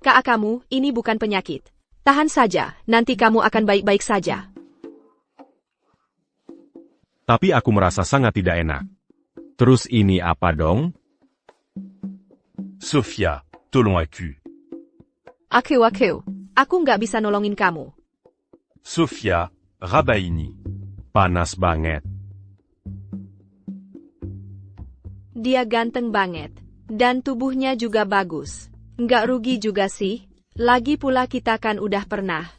Kak kamu, ini bukan penyakit. Tahan saja, nanti kamu akan baik-baik saja. Tapi aku merasa sangat tidak enak. Terus ini apa dong? Sophia, tolong aku. Aku nggak bisa nolongin kamu. Sophia, Rabaini. Panas banget. Dia ganteng banget. Dan tubuhnya juga bagus. Nggak rugi juga sih. Lagi pula kita kan udah pernah.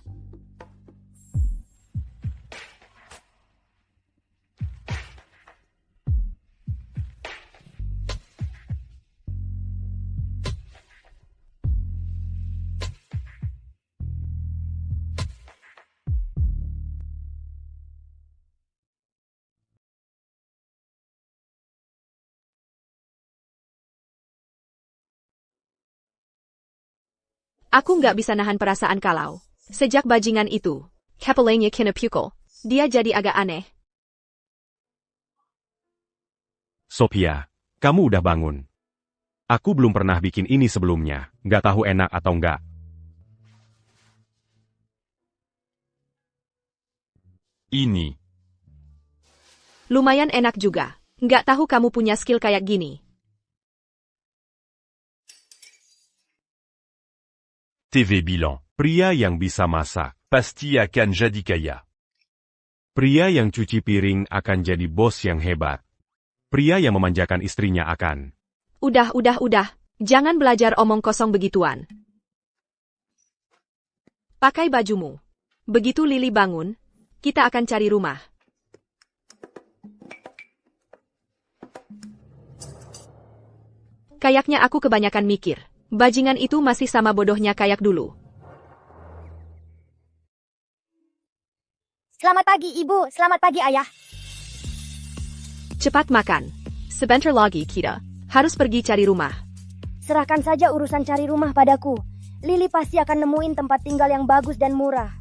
Aku nggak bisa nahan perasaan kalau. Sejak bajingan itu. Kepalanya kena pukul. Dia jadi agak aneh. Sophia, kamu udah bangun. Aku belum pernah bikin ini sebelumnya, nggak tahu enak atau nggak. Ini. Lumayan enak juga. Nggak tahu kamu punya skill kayak gini. TV bilan. Pria yang bisa masak. Pastille à canne Jadikaya. Pria yang cuci piring akan jadi bos yang hebat. Pria yang memanjakan istrinya akan. Udah. Jangan belajar omong kosong begituan. Pakai bajumu. Begitu Lily bangun, kita akan cari rumah. Kayaknya aku kebanyakan mikir. Bajingan itu masih sama bodohnya kayak dulu. Selamat pagi, Ibu. Selamat pagi, Ayah. Cepat makan. Sebentar lagi kita harus pergi cari rumah. Serahkan saja urusan cari rumah padaku. Lily pasti akan nemuin tempat tinggal yang bagus dan murah.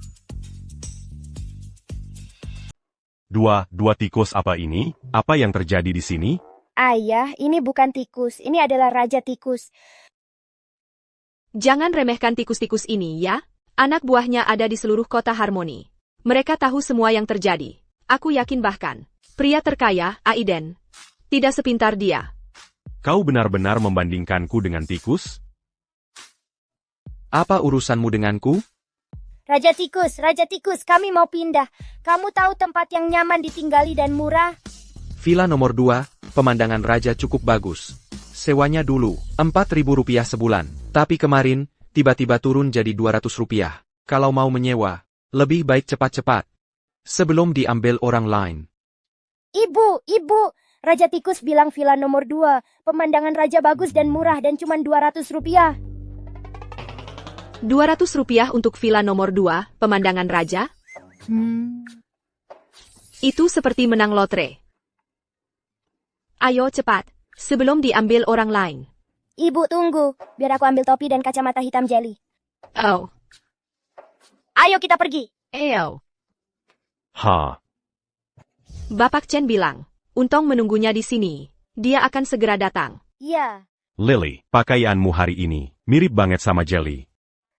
Dua tikus apa ini? Apa yang terjadi di sini? Ayah, ini bukan tikus. Ini adalah Raja Tikus. Jangan remehkan tikus-tikus ini ya. Anak buahnya ada di seluruh kota Harmoni. Mereka tahu semua yang terjadi. Aku yakin bahkan pria terkaya, Aiden, tidak sepintar dia. Kau benar-benar membandingkanku dengan tikus? Apa urusanmu denganku? Raja Tikus, kami mau pindah. Kamu tahu tempat yang nyaman ditinggali dan murah? Villa nomor 2, pemandangan raja cukup bagus. Sewanya dulu, Rp4.000 sebulan. Tapi kemarin, tiba-tiba turun jadi Rp200. Kalau mau menyewa, lebih baik cepat-cepat. Sebelum diambil orang lain. Ibu, Raja Tikus bilang villa nomor 2. Pemandangan raja bagus dan murah dan cuma Rp200. Rp200 untuk villa nomor 2, pemandangan raja? Itu seperti menang lotre. Ayo cepat, sebelum diambil orang lain. Ibu tunggu, biar aku ambil topi dan kacamata hitam jelly. Oh, Ayo kita pergi. ew. Ha, Bapak Chen bilang, Untong menunggunya di sini. Dia akan segera datang. Iya. Lily, pakaianmu hari ini mirip banget sama Jelly.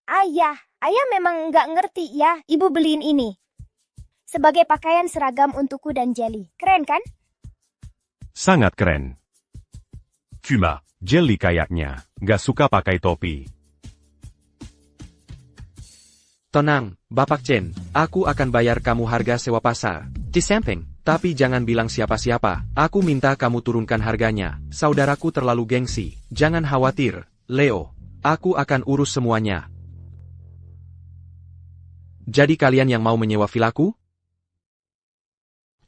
Ayah memang nggak ngerti ya, ibu beliin ini. Sebagai pakaian seragam untukku dan Jelly. Keren kan? Sangat keren. Kuma. Jelly kayaknya nggak suka pakai topi. Tenang, Bapak Chen, aku akan bayar kamu harga sewa pasar. Di samping, tapi jangan bilang siapa-siapa, aku minta kamu turunkan harganya. Saudaraku terlalu gengsi, jangan khawatir, Leo. Aku akan urus semuanya. Jadi kalian yang mau menyewa villaku?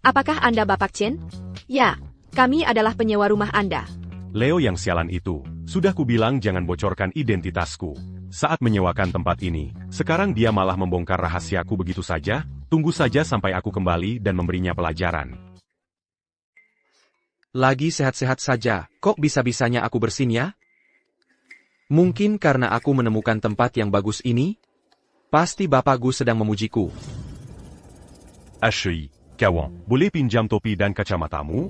Apakah Anda Bapak Chen? Ya, kami adalah penyewa rumah Anda. Leo yang sialan itu, sudah kubilang jangan bocorkan identitasku. Saat menyewakan tempat ini, sekarang dia malah membongkar rahasiaku begitu saja. Tunggu saja sampai aku kembali dan memberinya pelajaran. Lagi sehat-sehat saja, kok bisa-bisanya aku bersin ya? Mungkin karena aku menemukan tempat yang bagus ini? Pasti Bapak Gu sedang memujiku. Ashui, kawan, boleh pinjam topi dan kacamatamu?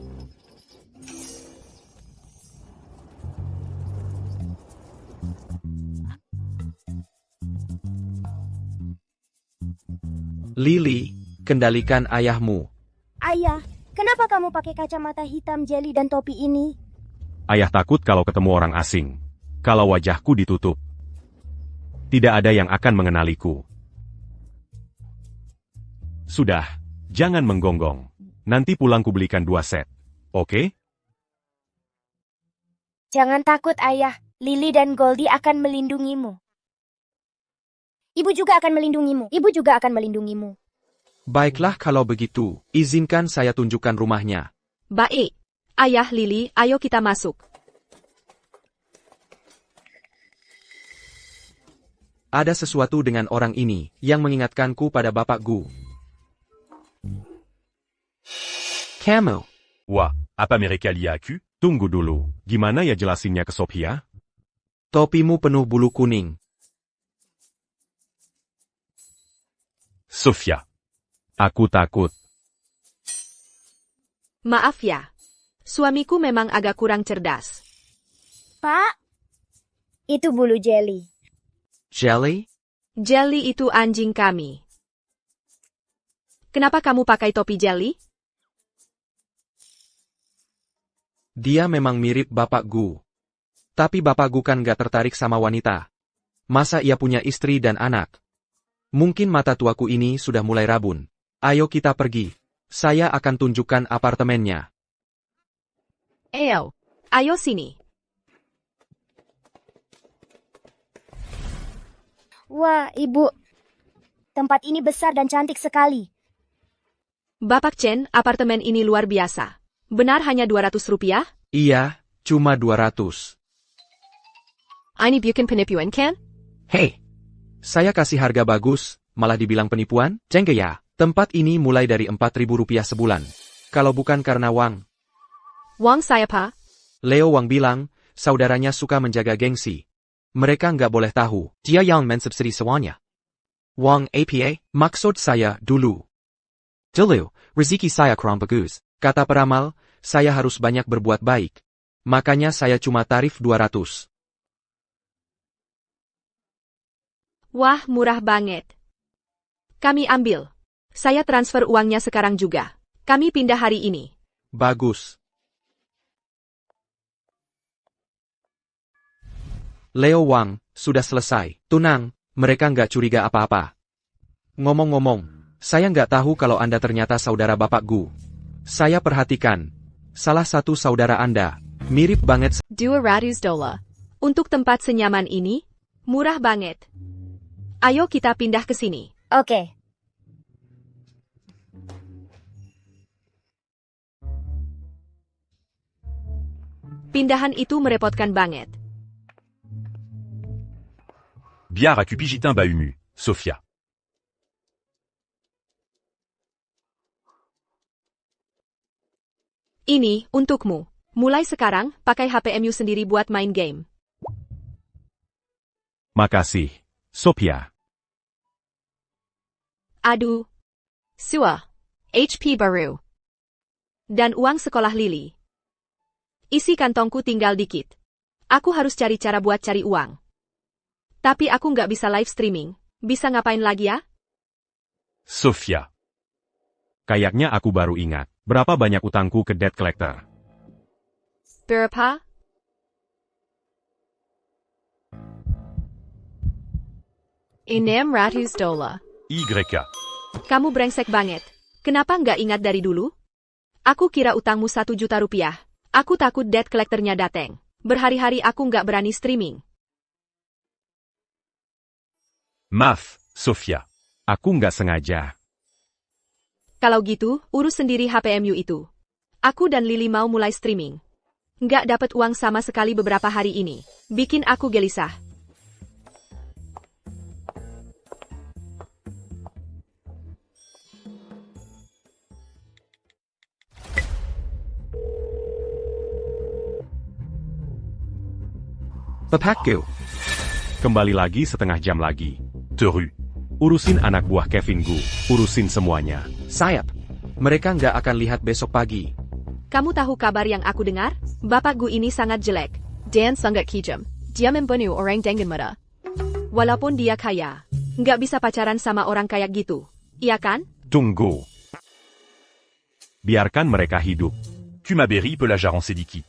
Lily, kendalikan ayahmu. Ayah, kenapa kamu pakai kacamata hitam Jelly dan topi ini? Ayah takut kalau ketemu orang asing. Kalau wajahku ditutup, tidak ada yang akan mengenaliku. Sudah, jangan menggonggong. Nanti pulang kubelikan 2 set. Oke? Jangan takut ayah, Lily dan Goldie akan melindungimu. Ibu juga akan melindungimu. Baiklah kalau begitu, izinkan saya tunjukkan rumahnya. Baik. Ayah Lily, ayo kita masuk. Ada sesuatu dengan orang ini, yang mengingatkanku pada Bapak Gu. Kamu. Wah, apa mereka lihatku? Tunggu dulu. Gimana ya jelasinnya ke Sophia? Topimu penuh bulu kuning. Sophia. Aku takut. Maaf ya. Suamiku memang agak kurang cerdas. Pak, itu bulu Jelly. Jelly? Jelly itu anjing kami. Kenapa kamu pakai topi Jelly? Dia memang mirip Bapak Gu. Tapi Bapak Gu kan gak tertarik sama wanita. Masa ia punya istri dan anak? Mungkin mata tuaku ini sudah mulai rabun. Ayo kita pergi. Saya akan tunjukkan apartemennya. Ayo sini. Wah, Ibu. Tempat ini besar dan cantik sekali. Bapak Chen, apartemen ini luar biasa. Benar hanya Rp200? Iya, cuma 200. Ini bukan penipuan kan? Hei, saya kasih harga bagus, malah dibilang penipuan, jengke ya. Tempat ini mulai dari Rp4.000 sebulan. Kalau bukan karena Wang. Wang saya pa? Leo Wang bilang, saudaranya suka menjaga gengsi. Mereka nggak boleh tahu. Dia yang mensubsidi semuanya. Wang apa? Maksud saya dulu. Dulu, rezeki saya kurang bagus. Kata peramal, saya harus banyak berbuat baik. Makanya saya cuma tarif 200. Wah, murah banget. Kami ambil. Saya transfer uangnya sekarang juga. Kami pindah hari ini. Bagus. Leo Wang, sudah selesai. Tunang, mereka nggak curiga apa-apa. Ngomong-ngomong, saya nggak tahu kalau Anda ternyata saudara Bapak Gu. Saya perhatikan. Salah satu saudara Anda, mirip banget. $200. Untuk tempat senyaman ini, murah banget. Ayo kita pindah ke sini. Oke. Pindahan itu merepotkan banget. Biar à Cupigitin Bahumu, Sophia. Ini untukmu. Mulai sekarang, pakai HPMU sendiri buat main game. Makasih, Sophia. Aduh. Sua. HP baru. Dan uang sekolah Lily. Isi kantongku tinggal dikit. Aku harus cari cara buat cari uang. Tapi aku nggak bisa live streaming. Bisa ngapain lagi ya? Sophia. Kayaknya aku baru ingat, berapa banyak utangku ke debt collector. Berapa? $600. YK. Kamu brengsek banget. Kenapa nggak ingat dari dulu? Aku kira utangmu Rp1 juta. Aku takut debt collector-nya dateng. Berhari-hari aku nggak berani streaming. Maaf, Sophia. Aku nggak sengaja. Kalau gitu, urus sendiri HPMU itu. Aku dan Lily mau mulai streaming. Nggak dapat uang sama sekali beberapa hari ini. Bikin aku gelisah. Bapak Gu. Kembali lagi setengah jam lagi. Teru. Urusin anak buah Kevin Gu. Urusin semuanya. Sayap. Mereka nggak akan lihat besok pagi. Kamu tahu kabar yang aku dengar? Bapak Gu ini sangat jelek. Dan sangat kejam. Dia membunuh orang dengan mudah. Walaupun dia kaya, nggak bisa pacaran sama orang kayak gitu. Iya kan? Tunggu. Biarkan mereka hidup. Kumaberry peut la jarancer dikit.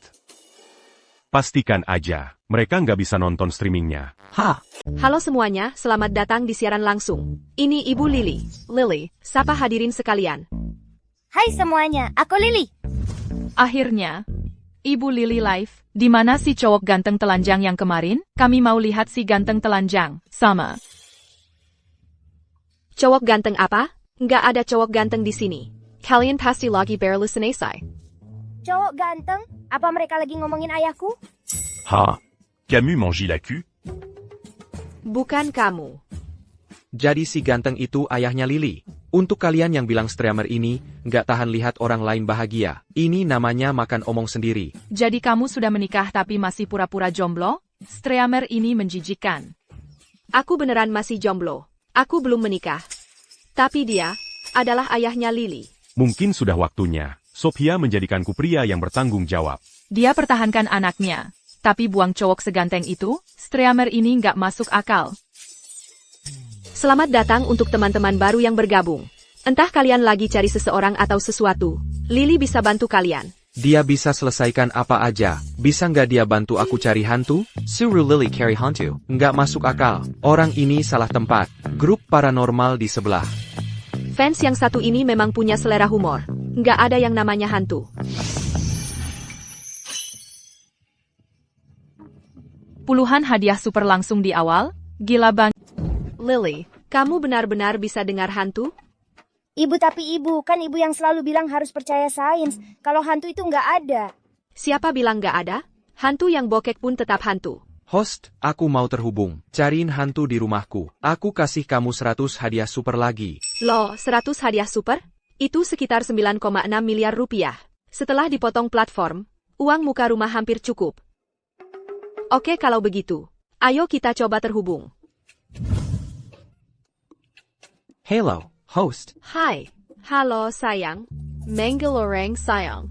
Pastikan aja, mereka nggak bisa nonton streamingnya. Halo semuanya, selamat datang di siaran langsung. Ini Ibu Lily. Lily. Sapa hadirin sekalian. Hai semuanya, aku Lily. Akhirnya, Ibu Lily live. Di mana si cowok ganteng telanjang yang kemarin? Kami mau lihat si ganteng telanjang. Sama. Cowok ganteng apa? Nggak ada cowok ganteng di sini. Kalian pasti lagi berhalusinasi. Cowok ganteng? Apa mereka lagi ngomongin ayahku? Ha. Camus mange la cul? Bukan kamu. Jadi si ganteng itu ayahnya Lily. Untuk kalian yang bilang streamer ini, nggak tahan lihat orang lain bahagia. Ini namanya makan omong sendiri. Jadi kamu sudah menikah tapi masih pura-pura jomblo? Streamer ini menjijikan. Aku beneran masih jomblo. Aku belum menikah. Tapi dia adalah ayahnya Lily. Mungkin sudah waktunya, Sophia menjadikanku pria yang bertanggung jawab. Dia pertahankan anaknya. Tapi buang cowok seganteng itu, streamer ini nggak masuk akal. Selamat datang untuk teman-teman baru yang bergabung. Entah kalian lagi cari seseorang atau sesuatu, Lily bisa bantu kalian. Dia bisa selesaikan apa aja. Bisa nggak dia bantu aku cari hantu? Suruh Lily cari hantu. Nggak masuk akal. Orang ini salah tempat. Grup paranormal di sebelah. Fans yang satu ini memang punya selera humor. Nggak ada yang namanya hantu. Puluhan hadiah super langsung di awal? Gila bang. Lily. Kamu benar-benar bisa dengar hantu? Ibu tapi ibu, kan ibu yang selalu bilang harus percaya sains. Kalau hantu itu nggak ada. Siapa bilang nggak ada? Hantu yang bokek pun tetap hantu. Host, aku mau terhubung. Cariin hantu di rumahku. Aku kasih kamu 100 hadiah super lagi. Loh, 100 hadiah super? Itu sekitar 9,6 miliar rupiah. Setelah dipotong platform, uang muka rumah hampir cukup. Oke kalau begitu, ayo kita coba terhubung. Hello, host. Hai, halo sayang. Mangaloreng sayang.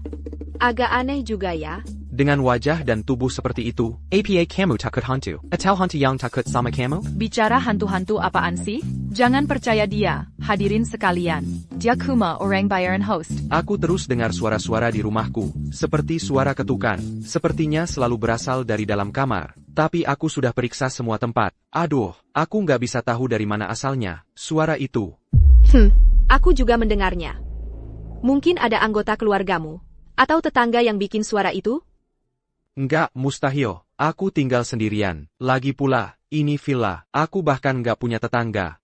Agak aneh juga ya. Dengan wajah dan tubuh seperti itu, APA kamu takut hantu. Atau hantu yang takut sama kamu? Bicara hantu-hantu apaan sih? Jangan percaya dia, hadirin sekalian. Dia cuma orang bayaran host. Aku terus dengar suara-suara di rumahku, seperti suara ketukan. Sepertinya selalu berasal dari dalam kamar. Tapi aku sudah periksa semua tempat. Aduh, aku nggak bisa tahu dari mana asalnya. Suara itu. Aku juga mendengarnya. Mungkin ada anggota keluargamu, atau tetangga yang bikin suara itu? Nggak, mustahil. Aku tinggal sendirian. Lagi pula, ini villa. Aku bahkan nggak punya tetangga.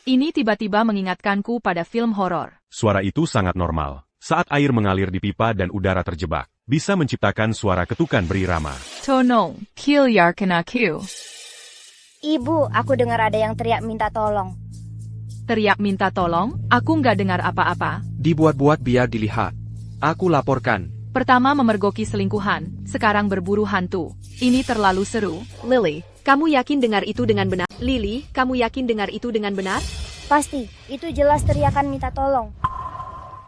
Ini tiba-tiba mengingatkanku pada film horor. Suara itu sangat normal. Saat air mengalir di pipa dan udara terjebak, bisa menciptakan suara ketukan berirama. Tonong, kilyar kenaku. Ibu, aku dengar ada yang teriak minta tolong. Teriak minta tolong, aku nggak dengar apa-apa. Dibuat-buat biar dilihat. Aku laporkan. Pertama memergoki selingkuhan, sekarang berburu hantu. Ini terlalu seru. Lily, kamu yakin dengar itu dengan benar? Lily, kamu yakin dengar itu dengan benar? Pasti, itu jelas teriakan minta tolong.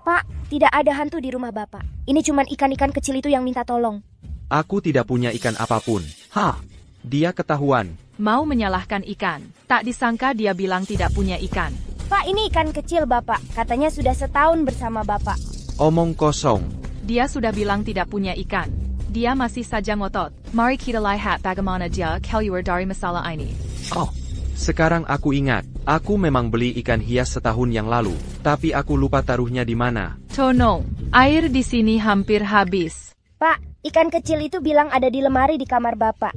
Pak, tidak ada hantu di rumah Bapak. Ini cuman ikan-ikan kecil itu yang minta tolong. Aku tidak punya ikan apapun. Hah? Dia ketahuan. Mau menyalahkan ikan. Tak disangka dia bilang tidak punya ikan. Pak, ini ikan kecil Bapak. Katanya sudah setahun bersama Bapak. Omong kosong. Dia sudah bilang tidak punya ikan. Dia masih saja ngotot. Mari kita lihat bagaimana dia keluar dari masalah ini. Oh, sekarang aku ingat. Aku memang beli ikan hias setahun yang lalu. Tapi aku lupa taruhnya di mana. Tonong, air di sini hampir habis. Pak, ikan kecil itu bilang ada di lemari di kamar Bapak.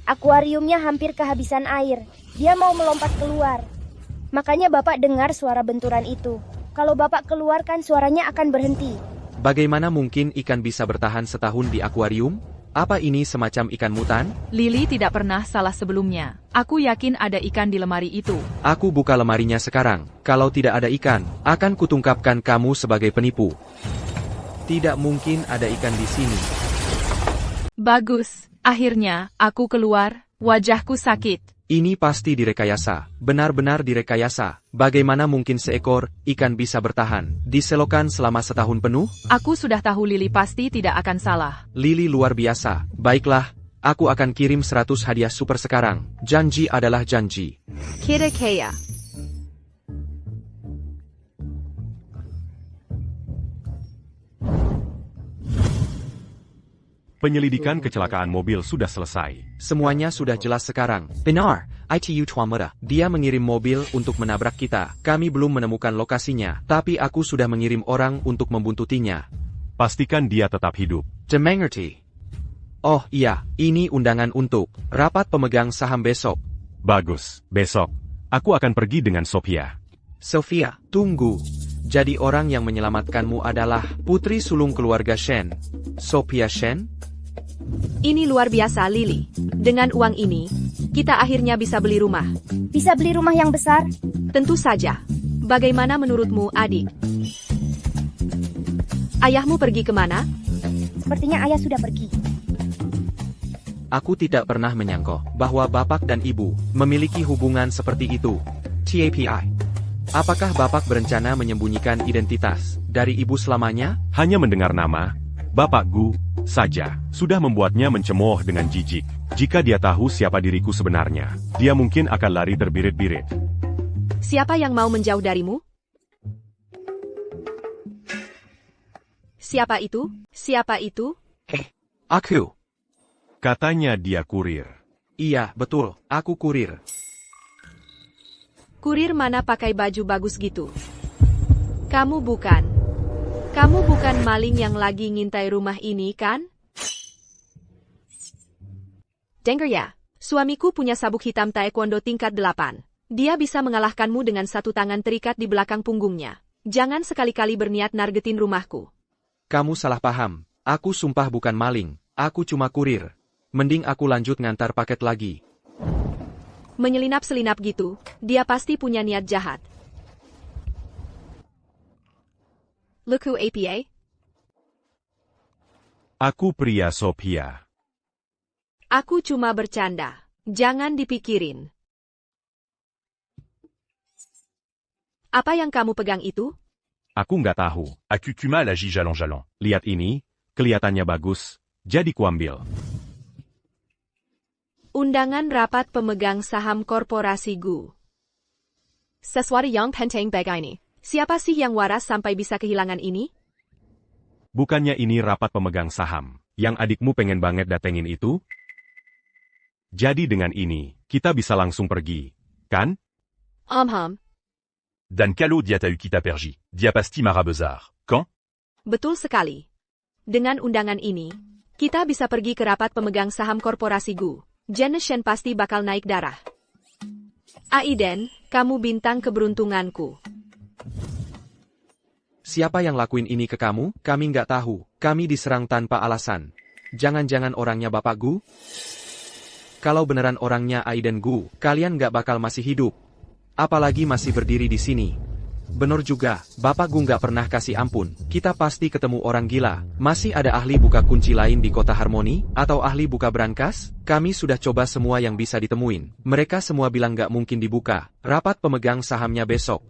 Akuariumnya hampir kehabisan air. Dia mau melompat keluar. Makanya Bapak dengar suara benturan itu. Kalau Bapak keluarkan suaranya akan berhenti. Bagaimana mungkin ikan bisa bertahan setahun di akuarium? Apa ini semacam ikan mutan? Lily tidak pernah salah sebelumnya. Aku yakin ada ikan di lemari itu. Aku buka lemarinya sekarang. Kalau tidak ada ikan, akan kutungkapkan kamu sebagai penipu. Tidak mungkin ada ikan di sini. Bagus. Akhirnya, aku keluar. Wajahku sakit. Ini pasti direkayasa. Benar-benar direkayasa. Bagaimana mungkin seekor ikan bisa bertahan di selokan selama setahun penuh? Aku sudah tahu Lily pasti tidak akan salah. Lily luar biasa. Baiklah, aku akan kirim 100 hadiah super sekarang. Janji adalah janji. Kita kaya. Penyelidikan kecelakaan mobil sudah selesai. Semuanya sudah jelas sekarang. Benar, ITU Tuan Muda. Dia mengirim mobil untuk menabrak kita. Kami belum menemukan lokasinya, tapi aku sudah mengirim orang untuk membuntutinya. Pastikan dia tetap hidup. Dimengerti. Oh iya, ini undangan untuk rapat pemegang saham besok. Bagus, besok. Aku akan pergi dengan Sophia. Sophia, tunggu. Jadi orang yang menyelamatkanmu adalah putri sulung keluarga Shen. Sophia Shen? Ini luar biasa, Lily. Dengan uang ini, kita akhirnya bisa beli rumah. Bisa beli rumah yang besar? Tentu saja. Bagaimana menurutmu, adik? Ayahmu pergi kemana? Sepertinya ayah sudah pergi. Aku tidak pernah menyangka bahwa bapak dan ibu memiliki hubungan seperti itu. TAPI. Apakah bapak berencana menyembunyikan identitas dari ibu selamanya? Hanya mendengar nama, Bapak Gu, saja, sudah membuatnya mencemooh dengan jijik. Jika dia tahu siapa diriku sebenarnya, dia mungkin akan lari terbirit-birit. Siapa yang mau menjauh darimu? Siapa itu? Siapa itu? Aku. Katanya dia kurir. Iya, betul, aku kurir. Kurir mana pakai baju bagus gitu? Kamu bukan maling yang lagi ngintai rumah ini, kan? Dengar ya, suamiku punya sabuk hitam taekwondo tingkat 8. Dia bisa mengalahkanmu dengan satu tangan terikat di belakang punggungnya. Jangan sekali-kali berniat nargetin rumahku. Kamu salah paham. Aku sumpah bukan maling. Aku cuma kurir. Mending aku lanjut ngantar paket lagi. Menyelinap-selinap gitu, dia pasti punya niat jahat. Look who APA. Aku pria Sophia. Aku cuma bercanda. Jangan dipikirin. Apa yang kamu pegang itu? Aku nggak tahu. Akukuma la jalon-jalon. Lihat ini, kelihatannya bagus. Jadi kuambil. Undangan rapat pemegang saham korporasi GU. Sesuatu yang penting bagi ini. Siapa sih yang waras sampai bisa kehilangan ini? Bukannya ini rapat pemegang saham. Yang adikmu pengen banget datengin itu? Jadi dengan ini, kita bisa langsung pergi. Kan? Dan Kalo Diata Ukita Perji. Diapasti Marabezar. Quand? Betul sekali. Dengan undangan ini, kita bisa pergi ke rapat pemegang saham korporasi GU. Jane Shen pasti bakal naik darah. Aiden, kamu bintang keberuntunganku. Siapa yang lakuin ini ke kamu? Kami nggak tahu. Kami diserang tanpa alasan. Jangan-jangan orangnya Bapak Gu? Kalau beneran orangnya Aiden Gu, kalian nggak bakal masih hidup. Apalagi masih berdiri di sini. Bener juga, Bapak Gu nggak pernah kasih ampun. Kita pasti ketemu orang gila. Masih ada ahli buka kunci lain di kota Harmoni? Atau ahli buka brankas? Kami sudah coba semua yang bisa ditemuin. Mereka semua bilang nggak mungkin dibuka. Rapat pemegang sahamnya besok.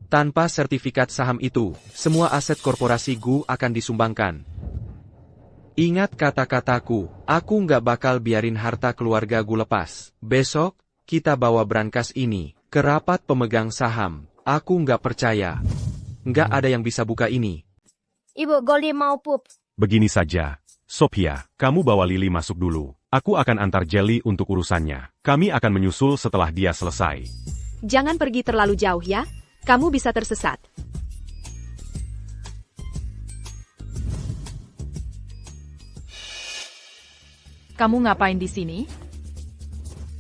Tanpa sertifikat saham itu, semua aset korporasi GU akan disumbangkan. Ingat kata-kataku, aku nggak bakal biarin harta keluarga GU lepas. Besok, kita bawa brankas ini ke rapat pemegang saham. Aku nggak percaya. Nggak ada yang bisa buka ini. Ibu Goldie mau pup. Begini saja. Sophia, kamu bawa Lily masuk dulu. Aku akan antar Jelly untuk urusannya. Kami akan menyusul setelah dia selesai. Jangan pergi terlalu jauh ya. Kamu bisa tersesat. Kamu ngapain di sini?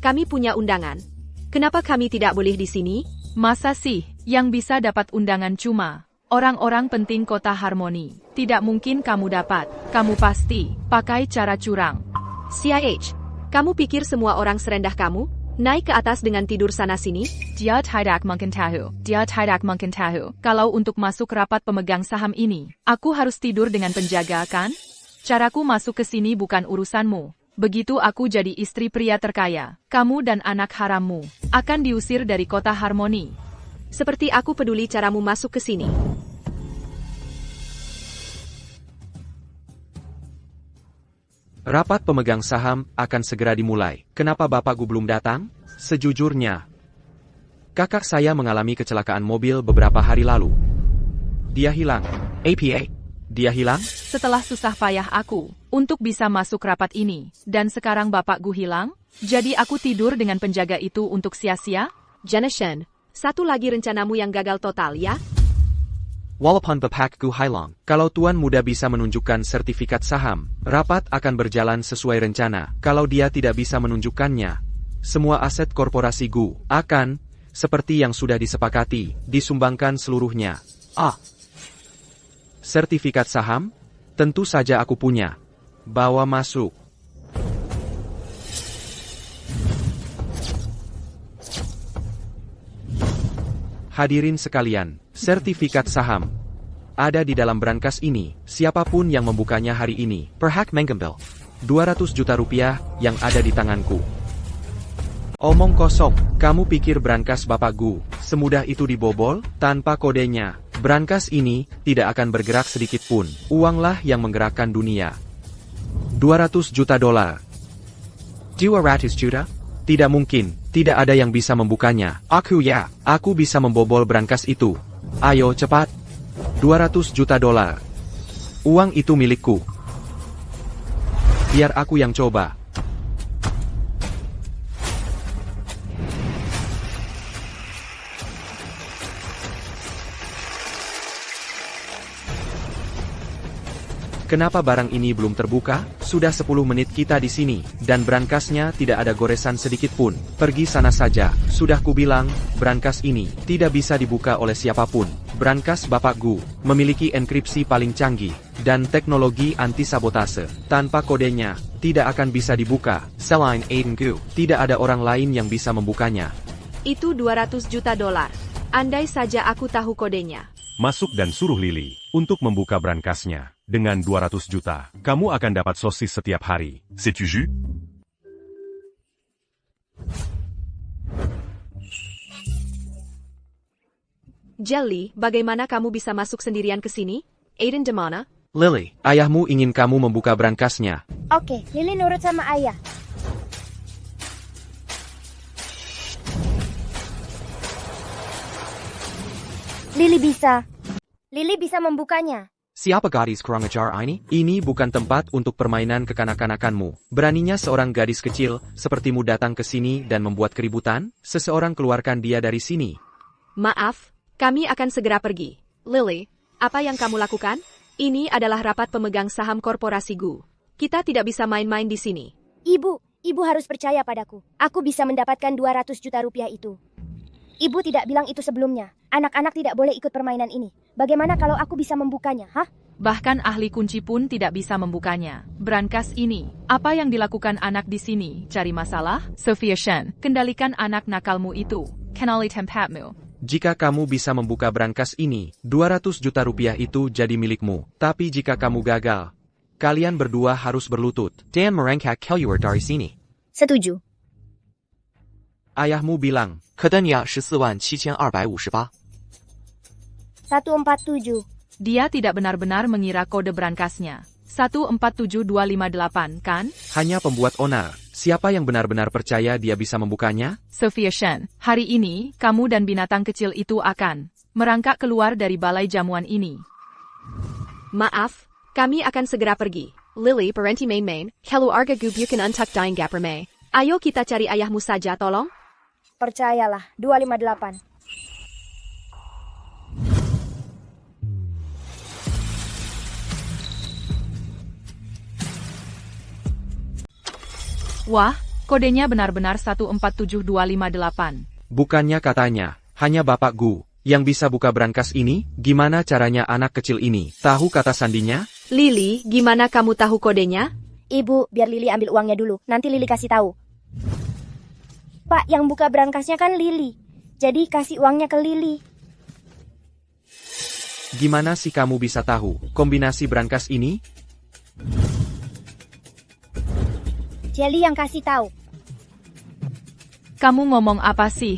Kami punya undangan. Kenapa kami tidak boleh di sini? Masa sih, yang bisa dapat undangan cuma orang-orang penting kota Harmoni. Tidak mungkin kamu dapat. Kamu pasti pakai cara curang. CIH, kamu pikir semua orang serendah kamu? Naik ke atas dengan tidur sana-sini? Dia tidak mungkin tahu. Dia tidak mungkin tahu. Kalau untuk masuk rapat pemegang saham ini, aku harus tidur dengan penjaga kan? Caraku masuk ke sini bukan urusanmu. Begitu aku jadi istri pria terkaya, kamu dan anak harammu akan diusir dari kota Harmoni. Seperti aku peduli caramu masuk ke sini. Rapat pemegang saham akan segera dimulai. Kenapa Bapak Gu belum datang? Sejujurnya, kakak saya mengalami kecelakaan mobil beberapa hari lalu. Dia hilang. APA? Dia hilang? Setelah susah payah aku untuk bisa masuk rapat ini, dan sekarang Bapak Gu hilang, jadi aku tidur dengan penjaga itu untuk sia-sia? Jane Shen, satu lagi rencanamu yang gagal total ya? Walaupun Bapak Gu hilang, kalau Tuan Muda bisa menunjukkan sertifikat saham, rapat akan berjalan sesuai rencana. Kalau dia tidak bisa menunjukkannya, semua aset korporasi GU akan, seperti yang sudah disepakati, disumbangkan seluruhnya. Sertifikat saham? Tentu saja aku punya. Bawa masuk. Hadirin sekalian, sertifikat saham ada di dalam brankas ini. Siapapun yang membukanya hari ini berhak mengambil 200 juta rupiah yang ada di tanganku. Omong kosong, kamu pikir brankas Bapak Gu semudah itu dibobol? Tanpa kodenya, brankas ini tidak akan bergerak sedikit pun. Uanglah yang menggerakkan dunia. 200 juta dolar. 200 juta? Tidak mungkin, tidak ada yang bisa membukanya. Aku bisa membobol brankas itu. Ayo cepat. 200 juta dolar. Uang itu milikku. Biar aku yang coba. Kenapa barang ini belum terbuka? Sudah 10 menit kita di sini, dan brankasnya tidak ada goresan sedikit pun. Pergi sana saja. Sudah kubilang, brankas ini tidak bisa dibuka oleh siapapun. Brankas Bapak Gu memiliki enkripsi paling canggih dan teknologi anti-sabotase. Tanpa kodenya, tidak akan bisa dibuka. Selain Aiden Gu, tidak ada orang lain yang bisa membukanya. Itu 200 juta dolar. Andai saja aku tahu kodenya. Masuk dan suruh Lily untuk membuka brankasnya. Dengan 200 juta, kamu akan dapat sosis setiap hari. C'est-tu jus? Jelly, bagaimana kamu bisa masuk sendirian ke sini? Aiden di mana? Lily, ayahmu ingin kamu membuka brankasnya. Oke, Lily nurut sama ayah. Lily bisa. Lily bisa membukanya. Siapa gadis kurang ajar ini? Ini bukan tempat untuk permainan kekanak-kanakanmu. Beraninya seorang gadis kecil sepertimu datang ke sini dan membuat keributan? Seseorang keluarkan dia dari sini. Maaf, kami akan segera pergi. Lily, apa yang kamu lakukan? Ini adalah rapat pemegang saham korporasi Gu. Kita tidak bisa main-main di sini. Ibu harus percaya padaku. Aku bisa mendapatkan 200 juta rupiah itu. Ibu tidak bilang itu sebelumnya. Anak-anak tidak boleh ikut permainan ini. Bagaimana kalau aku bisa membukanya, hah? Bahkan ahli kunci pun tidak bisa membukanya. Brankas ini, apa yang dilakukan anak di sini? Cari masalah? Sophia Shen, kendalikan anak nakalmu itu. Kenali tempatmu. Jika kamu bisa membuka brankas ini, 200 juta rupiah itu jadi milikmu. Tapi jika kamu gagal, kalian berdua harus berlutut dan merangkak keluar dari sini. Setuju. Ayahmu bilang, Kedenya 14,7258. 147. Dia tidak benar-benar mengira kode brankasnya. 147258, kan? hanya pembuat onar. Siapa yang benar-benar percaya dia bisa membukanya? Sophia Shen, hari ini, kamu dan binatang kecil itu akan merangkak keluar dari balai jamuan ini. Maaf, kami akan segera pergi. Lily, berhenti main-main. Keluarga Gu bukan untuk dying gaperme. Ayo kita cari ayahmu saja, tolong. Percayalah, 258. Wah, kodenya benar-benar 147258. Bukannya katanya, hanya Bapak Gu yang bisa buka brankas ini? Gimana caranya anak kecil ini tahu kata sandinya? Lily, gimana kamu tahu kodenya? Ibu, biar Lily ambil uangnya dulu. Nanti Lily kasih tahu. Pak, yang buka brankasnya kan Lily. Jadi kasih uangnya ke Lily. Gimana sih kamu bisa tahu kombinasi brankas ini? Jelly yang kasih tahu. Kamu ngomong apa sih?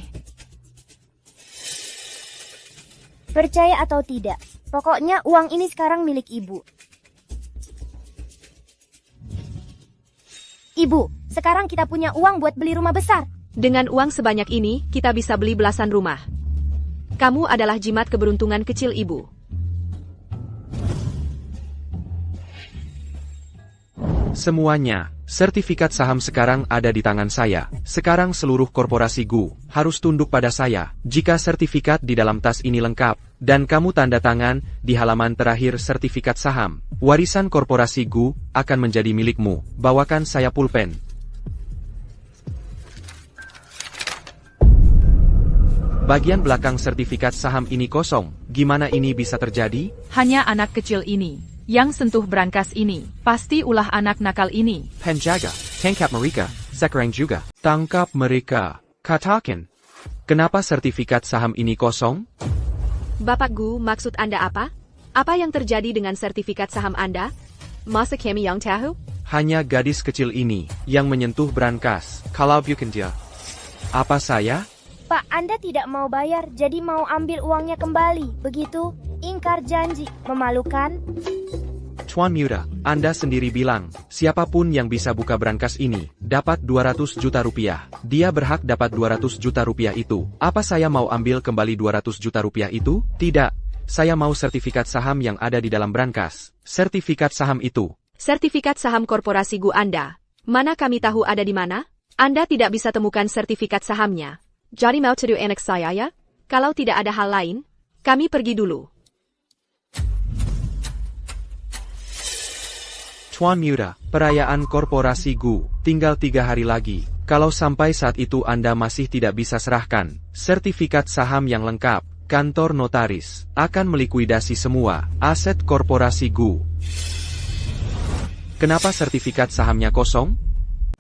Percaya atau tidak, pokoknya uang ini sekarang milik ibu. Ibu, sekarang kita punya uang buat beli rumah besar. Dengan uang sebanyak ini, kita bisa beli belasan rumah. Kamu adalah jimat keberuntungan kecil ibu. Semuanya, sertifikat saham sekarang ada di tangan saya. Sekarang seluruh korporasi Gu harus tunduk pada saya. Jika sertifikat di dalam tas ini lengkap, dan kamu tanda tangan di halaman terakhir sertifikat saham, warisan korporasi Gu akan menjadi milikmu. Bawakan saya pulpen. Bagian belakang sertifikat saham ini kosong. Gimana ini bisa terjadi? Hanya anak kecil ini yang sentuh brankas ini. Pasti ulah anak nakal ini. Penjaga, tangkap mereka. Sekarang juga. Tangkap mereka. Katakan. Kenapa sertifikat saham ini kosong? Bapak Gu, maksud Anda apa? Apa yang terjadi dengan sertifikat saham Anda? Masa kami yang tahu? Hanya gadis kecil ini yang menyentuh brankas. Kalau bukan dia, apa saya? Pak, Anda tidak mau bayar, jadi mau ambil uangnya kembali. Begitu? Ingkar janji. Memalukan? Tuan Muda, Anda sendiri bilang, siapapun yang bisa buka brankas ini, dapat 200 juta rupiah. Dia berhak dapat 200 juta rupiah itu. Apa saya mau ambil kembali 200 juta rupiah itu? Tidak. Saya mau sertifikat saham yang ada di dalam brankas. Sertifikat saham itu. Sertifikat saham korporasi Gu Anda. Mana kami tahu ada di mana? Anda tidak bisa temukan sertifikat sahamnya. Jadi mau tuduh anak saya ya? Kalau tidak ada hal lain, kami pergi dulu. Tuan Muda, perayaan korporasi Gu, tinggal 3 hari lagi. Kalau sampai saat itu Anda masih tidak bisa serahkan sertifikat saham yang lengkap, kantor notaris, akan melikuidasi semua aset korporasi Gu. Kenapa sertifikat sahamnya kosong?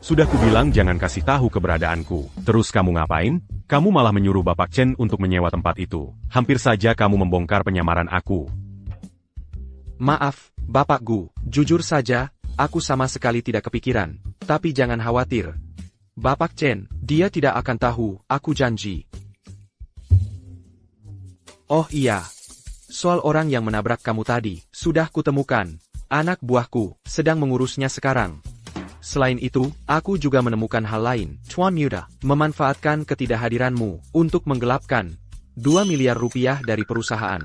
Sudah kubilang jangan kasih tahu keberadaanku. Terus kamu ngapain? Kamu malah menyuruh Bapak Chen untuk menyewa tempat itu. Hampir saja kamu membongkar penyamaran aku. Maaf, Bapak Gu, jujur saja, aku sama sekali tidak kepikiran. Tapi jangan khawatir. Bapak Chen, dia tidak akan tahu, aku janji. Oh iya. Soal orang yang menabrak kamu tadi, sudah kutemukan. Anak buahku, sedang mengurusnya sekarang. Selain itu, aku juga menemukan hal lain. Tuan Muda, memanfaatkan ketidakhadiranmu untuk menggelapkan 2 miliar rupiah dari perusahaan.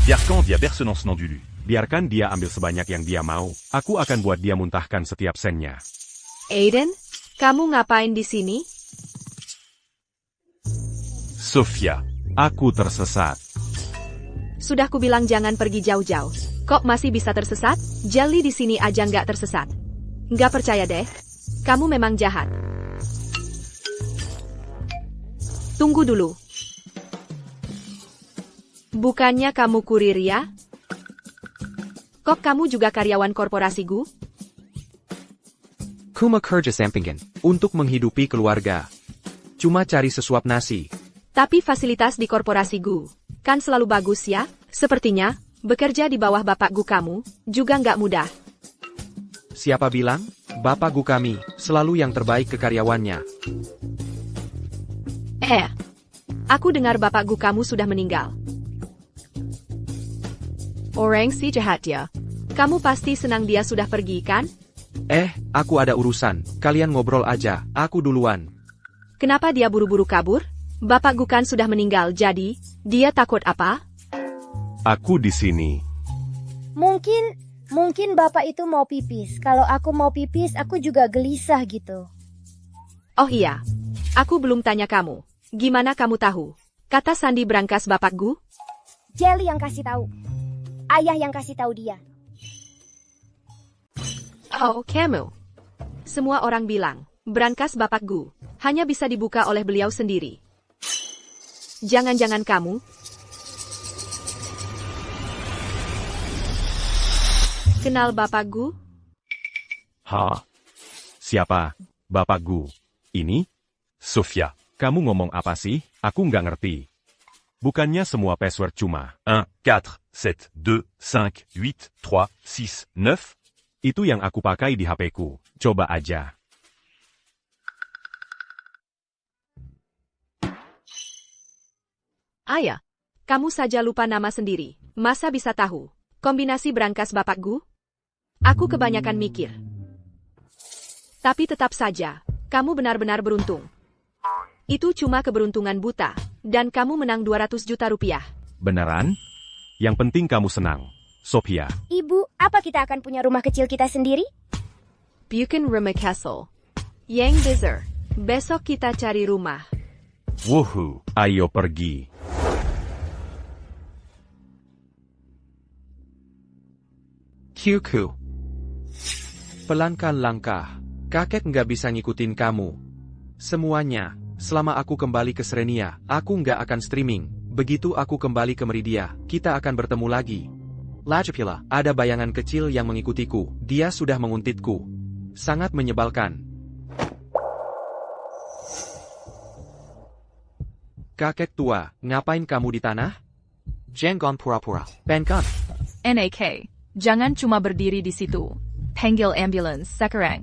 Pierre via Personnance Nandulu. Biarkan dia ambil sebanyak yang dia mau. Aku akan buat dia muntahkan setiap sennya. Aiden, kamu ngapain di sini? Sofia, aku tersesat. Sudah kubilang jangan pergi jauh-jauh. Kok masih bisa tersesat? Jelly di sini aja nggak tersesat. Nggak percaya deh. Kamu memang jahat. Tunggu dulu. Bukannya kamu kurir ya? Kok kamu juga karyawan korporasi Gu? Kuma kerja sampingan, untuk menghidupi keluarga. Cuma cari sesuap nasi. Tapi fasilitas di korporasi Gu kan selalu bagus ya? Sepertinya, bekerja di bawah Bapak Gu kamu juga nggak mudah. Siapa bilang? Bapak Gu kami, selalu yang terbaik ke karyawannya. Aku dengar Bapak Gu kamu sudah meninggal. Orang si jahat ya. Kamu pasti senang dia sudah pergi kan? Aku ada urusan, kalian ngobrol aja, aku duluan. Kenapa dia buru-buru kabur? Bapak Gu kan sudah meninggal jadi, dia takut apa? Aku di sini. Mungkin bapak itu mau pipis. Kalau aku mau pipis, aku juga gelisah gitu. Oh iya, aku belum tanya kamu. Gimana kamu tahu? Kata Sandi Brankas Bapak Gu? Jelly yang kasih tahu. Ayah yang kasih tahu dia. Oh, kamu. Semua orang bilang, Brankas Bapak Gu hanya bisa dibuka oleh beliau sendiri. Jangan-jangan kamu? Kenal Bapak Gu? Siapa? Bapak Gu. Ini? Sofia. Kamu ngomong apa sih? Aku nggak ngerti. Bukannya semua password cuma 1, 4, 7, 2, 5, 8, 3, 6, 9. itu yang aku pakai di HP-ku. Coba aja. Ayah, kamu saja lupa nama sendiri. Masa bisa tahu? Kombinasi Brankas Bapak Gu? Aku kebanyakan mikir. Tapi tetap saja, kamu benar-benar beruntung. Itu cuma keberuntungan buta, dan kamu menang 200 juta rupiah. Beneran? Yang penting kamu senang. Sophia. Ibu, apa kita akan punya rumah kecil kita sendiri? Bukan rumah castle. Yang besar. Besok kita cari rumah. Wuhu, ayo pergi. QQ. Pelankan langkah. Kakek nggak bisa ngikutin kamu. Semuanya, selama aku kembali ke Serenia, aku nggak akan streaming. Begitu aku kembali ke Meridia, kita akan bertemu lagi. Lajapila, ada bayangan kecil yang mengikutiku. Dia sudah menguntitku. Sangat menyebalkan. Kakek tua, ngapain kamu di tanah? Jangan pura-pura. Penkan. NAK, jangan cuma berdiri di situ. Panggil ambulans sekarang.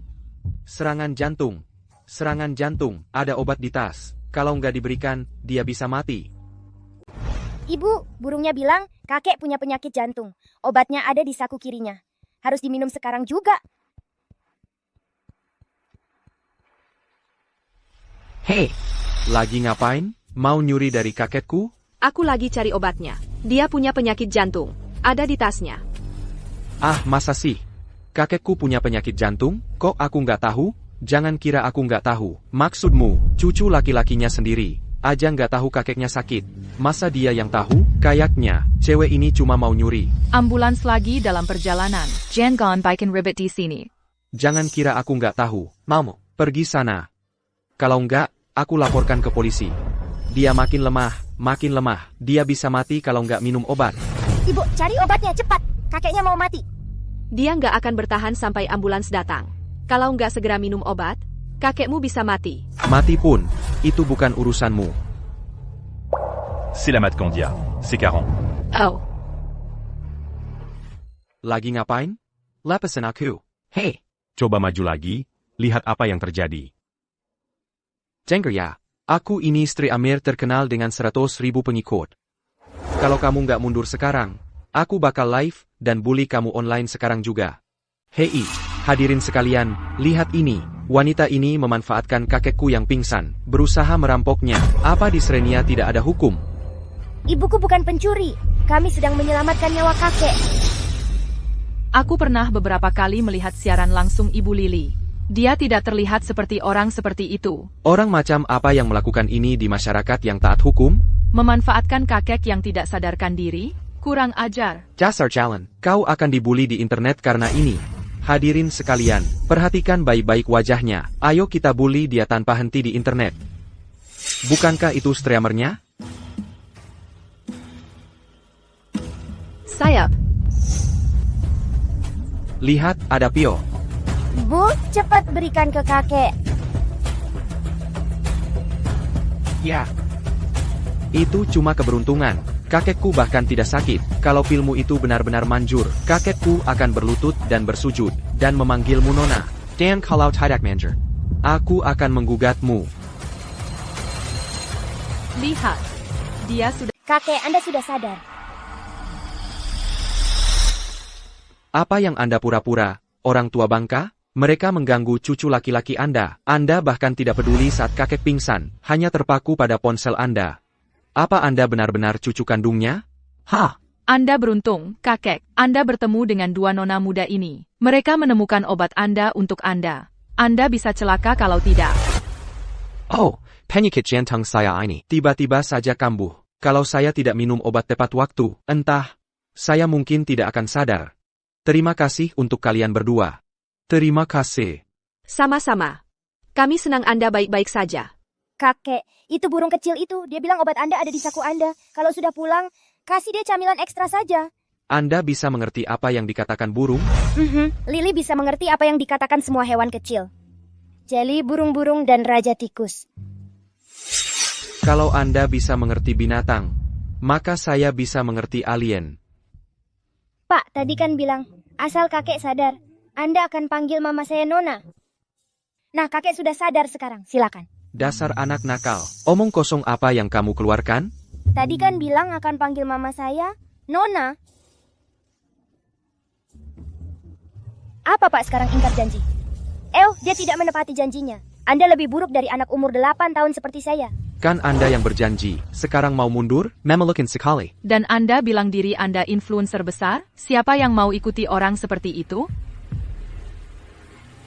Serangan jantung. Serangan jantung, ada obat di tas. Kalau nggak diberikan, dia bisa mati. Ibu, burungnya bilang kakek punya penyakit jantung. Obatnya ada di saku kirinya. Harus diminum sekarang juga. Hei, lagi ngapain? Mau nyuri dari kakekku? Aku lagi cari obatnya. Dia punya penyakit jantung. Ada di tasnya. Ah, masa sih? Kakekku punya penyakit jantung? Kok aku nggak tahu? Jangan kira aku nggak tahu. Maksudmu, cucu laki-lakinya sendiri aja nggak tahu kakeknya sakit. Masa dia yang tahu? Kayaknya, cewek ini cuma mau nyuri. Ambulans lagi dalam perjalanan. Jangan bikin ribet di sini. Jangan kira aku nggak tahu. Mau, pergi sana. Kalau nggak, aku laporkan ke polisi. Dia makin lemah. Dia bisa mati kalau nggak minum obat. Ibu, cari obatnya cepat. Kakeknya mau mati. Dia nggak akan bertahan sampai ambulans datang. Kalau nggak segera minum obat, kakekmu bisa mati. Mati pun, itu bukan urusanmu. C'est la Matcandia. C'est 40. Oh, Lagi ngapain? Lepasin aku. Hei, Coba maju lagi, lihat apa yang terjadi. Jengger ya. Aku ini istri Amir terkenal dengan 100.000 pengikut. Kalau kamu nggak mundur sekarang, aku bakal live dan bully kamu online sekarang juga. Hei, hadirin sekalian, lihat ini. Wanita ini memanfaatkan kakekku yang pingsan, berusaha merampoknya. Apa di Srenia tidak ada hukum? Ibuku bukan pencuri. Kami sedang menyelamatkan nyawa kakek. Aku pernah beberapa kali melihat siaran langsung Ibu Lily. Dia tidak terlihat seperti orang seperti itu. Orang macam apa yang melakukan ini di masyarakat yang taat hukum? Memanfaatkan kakek yang tidak sadarkan diri? Kurang ajar. Jasar Jalan, kau akan dibully di internet karena ini. Hadirin sekalian, perhatikan baik-baik wajahnya. Ayo kita bully dia tanpa henti di internet. Bukankah itu streamernya? sayap. Lihat, ada Pio. Bu, cepat berikan ke kakek. Ya. Itu cuma keberuntungan. Kakekku bahkan tidak sakit. Kalau filmmu itu benar-benar manjur, kakekku akan berlutut dan bersujud, dan memanggilmu Nona. Dan kalau tidak manjur, aku akan menggugatmu. Lihat. Dia sudah... Kakek, Anda sudah sadar. Apa yang Anda pura-pura, orang tua bangka? Mereka mengganggu cucu laki-laki Anda. Anda bahkan tidak peduli saat kakek pingsan, hanya terpaku pada ponsel Anda. Apa Anda benar-benar cucu kandungnya? Hah? Anda beruntung, kakek. Anda bertemu dengan dua nona muda ini. Mereka menemukan obat Anda untuk Anda. Anda bisa celaka kalau tidak. Oh, penyakit jantung saya ini tiba-tiba saja kambuh. Kalau saya tidak minum obat tepat waktu, entah, saya mungkin tidak akan sadar. Terima kasih untuk kalian berdua. Terima kasih. Sama-sama. Kami senang Anda baik-baik saja. Kakek, itu burung kecil itu. Dia bilang obat Anda ada di saku Anda. Kalau sudah pulang, kasih dia camilan ekstra saja. Anda bisa mengerti apa yang dikatakan burung? Lily bisa mengerti apa yang dikatakan semua hewan kecil. Jelly, burung-burung, dan raja tikus. Kalau Anda bisa mengerti binatang, maka saya bisa mengerti alien. Pak, tadi kan bilang, asal kakek sadar, Anda akan panggil mama saya Nona. Nah, kakek sudah sadar sekarang. Silakan. Dasar anak nakal. Omong kosong apa yang kamu keluarkan? Tadi kan bilang akan panggil mama saya Nona. Apa Pak sekarang ingkar janji? Dia tidak menepati janjinya. Anda lebih buruk dari anak umur 8 tahun seperti saya. Kan Anda yang berjanji, sekarang mau mundur? Memelukin sekali. Dan Anda bilang diri Anda influencer besar? Siapa yang mau ikuti orang seperti itu?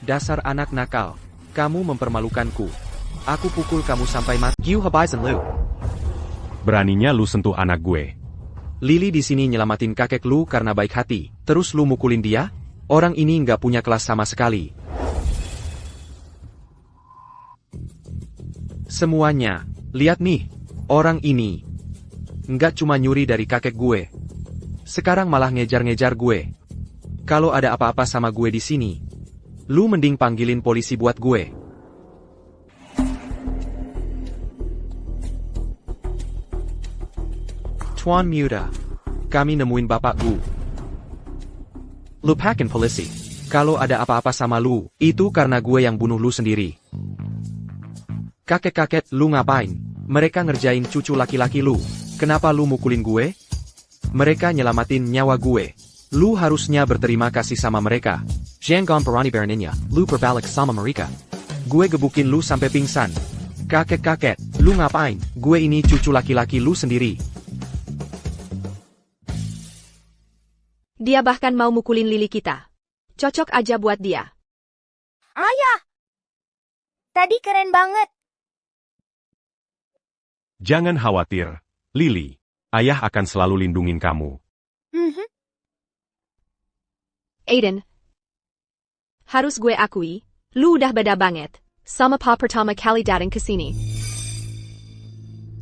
Dasar anak nakal. Kamu mempermalukanku. Aku pukul kamu sampai mati. You habaisan lu. Beraninya lu sentuh anak gue. Lily di sini nyelamatin kakek lu karena baik hati. Terus lu mukulin dia? Orang ini nggak punya kelas sama sekali. Semuanya, lihat nih. Orang ini nggak cuma nyuri dari kakek gue. Sekarang malah ngejar-ngejar gue. Kalau ada apa-apa sama gue di sini, lu mending panggilin polisi buat gue. Tuan Muda, kami nemuin bapak Gu. Lupakan polisi. Kalau ada apa-apa sama lu, itu karena gue yang bunuh lu sendiri. Kakek-kakek, lu ngapain? Mereka ngerjain cucu laki-laki lu. Kenapa lu mukulin gue? Mereka nyelamatin nyawa gue. Lu harusnya berterima kasih sama mereka. Jangan perani beraninya, lu berbalik sama mereka. Gue gebukin lu sampai pingsan. Kakek-kakek, lu ngapain? Gue ini cucu laki-laki lu sendiri. Dia bahkan mau mukulin Lily kita. Cocok aja buat dia. Ayah! Tadi keren banget. Jangan khawatir, Lily. Ayah akan selalu lindungin kamu. Aiden. Harus gue akui, lu udah beda banget. Sama pa pertama kali datang ke sini.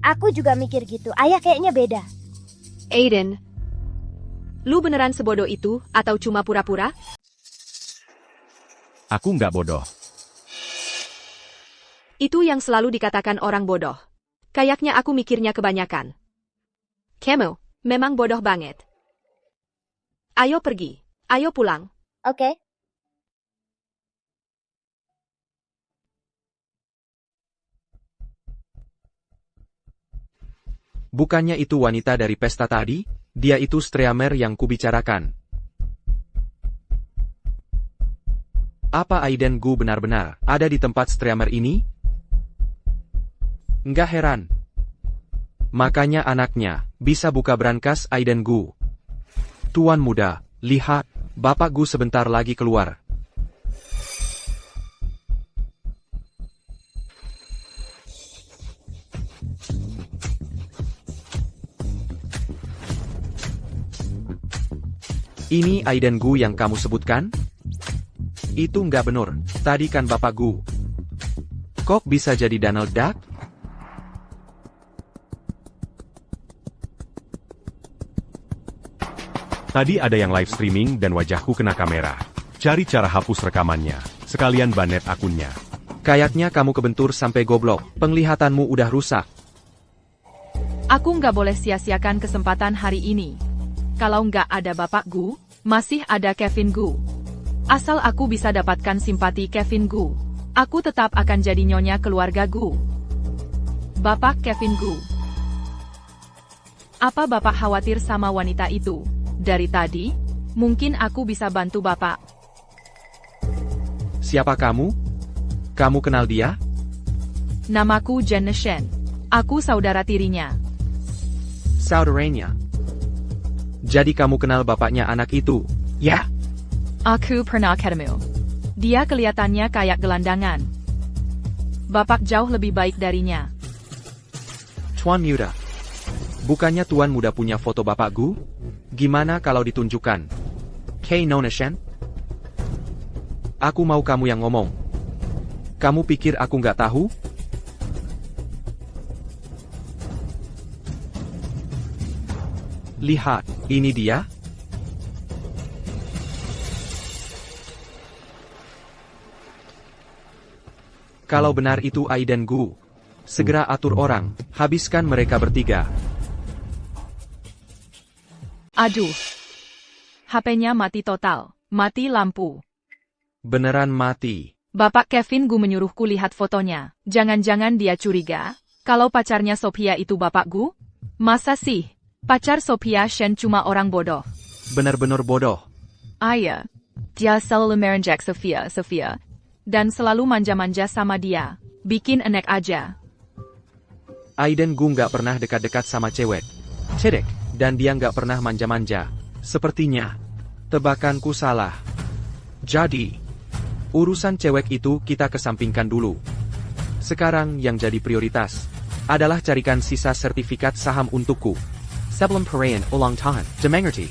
Aku juga mikir gitu. Ayah kayaknya beda. Aiden, lu beneran sebodoh itu atau cuma pura-pura? Aku nggak bodoh. Itu yang selalu dikatakan orang bodoh. Kayaknya aku mikirnya kebanyakan. Kamu memang bodoh banget. Ayo pergi. Ayo pulang. Oke. Bukannya itu wanita dari pesta tadi? Dia itu streamer yang kubicarakan. Apa Aiden Gu benar-benar ada di tempat streamer ini? Nggak heran. Makanya anaknya bisa buka brankas Aiden Gu. Tuan muda, lihat, Bapak Gu sebentar lagi keluar. Ini Aiden Gu yang kamu sebutkan? Itu nggak benar, tadi kan Bapak Gu. Kok bisa jadi Donald Duck? Tadi ada yang live streaming dan wajahku kena kamera. Cari cara hapus rekamannya, sekalian banet akunnya. Kayaknya kamu kebentur sampai goblok, penglihatanmu udah rusak. Aku nggak boleh sia-siakan kesempatan hari ini. Kalau nggak ada Bapak Gu, masih ada Kevin Gu. Asal aku bisa dapatkan simpati Kevin Gu, aku tetap akan jadi nyonya keluarga Gu. Bapak Kevin Gu. Apa Bapak khawatir sama wanita itu? Dari tadi, mungkin aku bisa bantu Bapak. Siapa kamu? Kamu kenal dia? Namaku Jenna Shen. Aku saudara tirinya. Saudaranya. Jadi kamu kenal bapaknya anak itu? Ya? Aku pernah ketemu. Dia kelihatannya kayak gelandangan. Bapak jauh lebih baik darinya. Tuan muda. Bukannya Tuan muda punya foto Bapak Gu? Gimana kalau ditunjukkan? Hey Nona Shen? Aku mau kamu yang ngomong. Kamu pikir aku nggak tahu? Lihat, ini dia. Kalau benar itu Aiden Gu, segera atur orang, habiskan mereka bertiga. Aduh. HP-nya mati total. Mati lampu. Beneran mati. Bapak Kevin Gu menyuruhku lihat fotonya. Jangan-jangan dia curiga kalau pacarnya Sophia itu Bapak Gu? Masa sih? Pacar Sophia Shen cuma orang bodoh. Benar-benar bodoh. Iya. Dia selalu merenjak Sophia. Dan selalu manja-manja sama dia. Bikin enek aja. Aiden Gu nggak pernah dekat-dekat sama cewek. Cedek. Dan dia nggak pernah manja-manja. Sepertinya. Tebakanku salah. Jadi, urusan cewek itu kita kesampingkan dulu. Sekarang yang jadi prioritas adalah carikan sisa sertifikat saham untukku. Sebelum perayaan ulang tahun, dimengerti.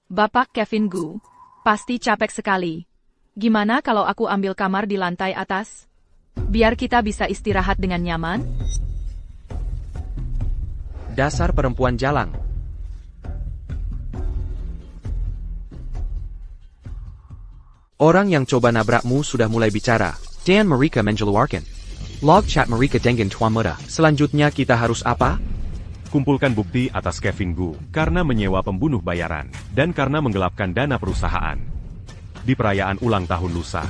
Bapak Kevin Gu, pasti capek sekali. Gimana kalau aku ambil kamar di lantai atas? Biar kita bisa istirahat dengan nyaman? Dasar perempuan jalang. Orang yang coba nabrakmu sudah mulai bicara. Dan mereka mengeluarkan log chat mereka dengan Tuan muda. Selanjutnya kita harus apa? Kumpulkan bukti atas Kevin Gu karena menyewa pembunuh bayaran dan karena menggelapkan dana perusahaan. Di perayaan ulang tahun lusa,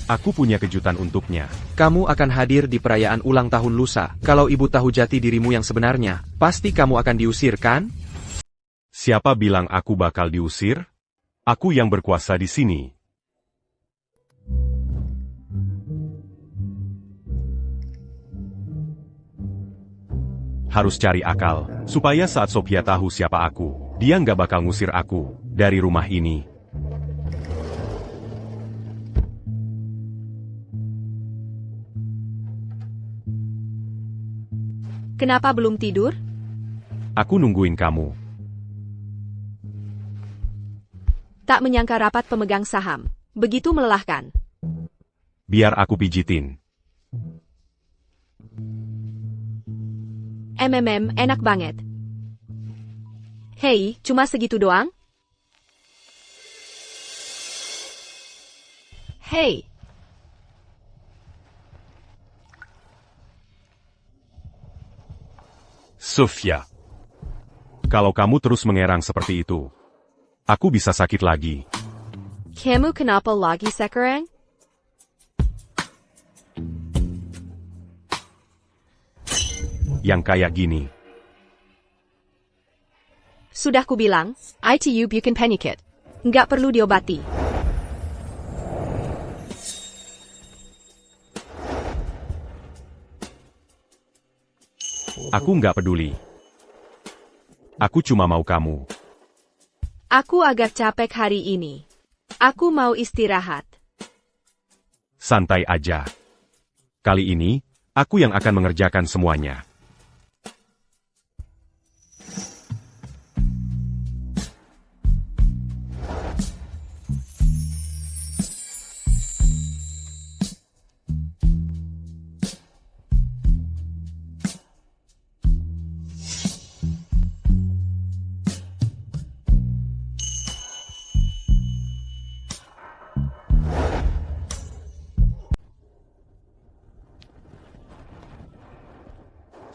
aku punya kejutan untuknya. Kamu akan hadir di perayaan ulang tahun lusa. Kalau ibu tahu jati dirimu yang sebenarnya, pasti kamu akan diusir, kan? Siapa bilang aku bakal diusir? Aku yang berkuasa di sini. Harus cari akal, supaya saat Sophia tahu siapa aku, dia nggak bakal ngusir aku dari rumah ini. Kenapa belum tidur? Aku nungguin kamu. Tak menyangka rapat pemegang saham. Begitu melelahkan. Biar aku pijitin. enak banget. Hei, cuma segitu doang? Hei, Sofia. Kalau kamu terus mengerang seperti itu, aku bisa sakit lagi. Kamu kenapa lagi sekarang? Yang kayak gini. sudah kubilang, ITU bukan penyakit. nggak perlu diobati. Aku nggak peduli. Aku cuma mau kamu. Aku agak capek hari ini. Aku mau istirahat. Santai aja. Kali ini, aku yang akan mengerjakan semuanya.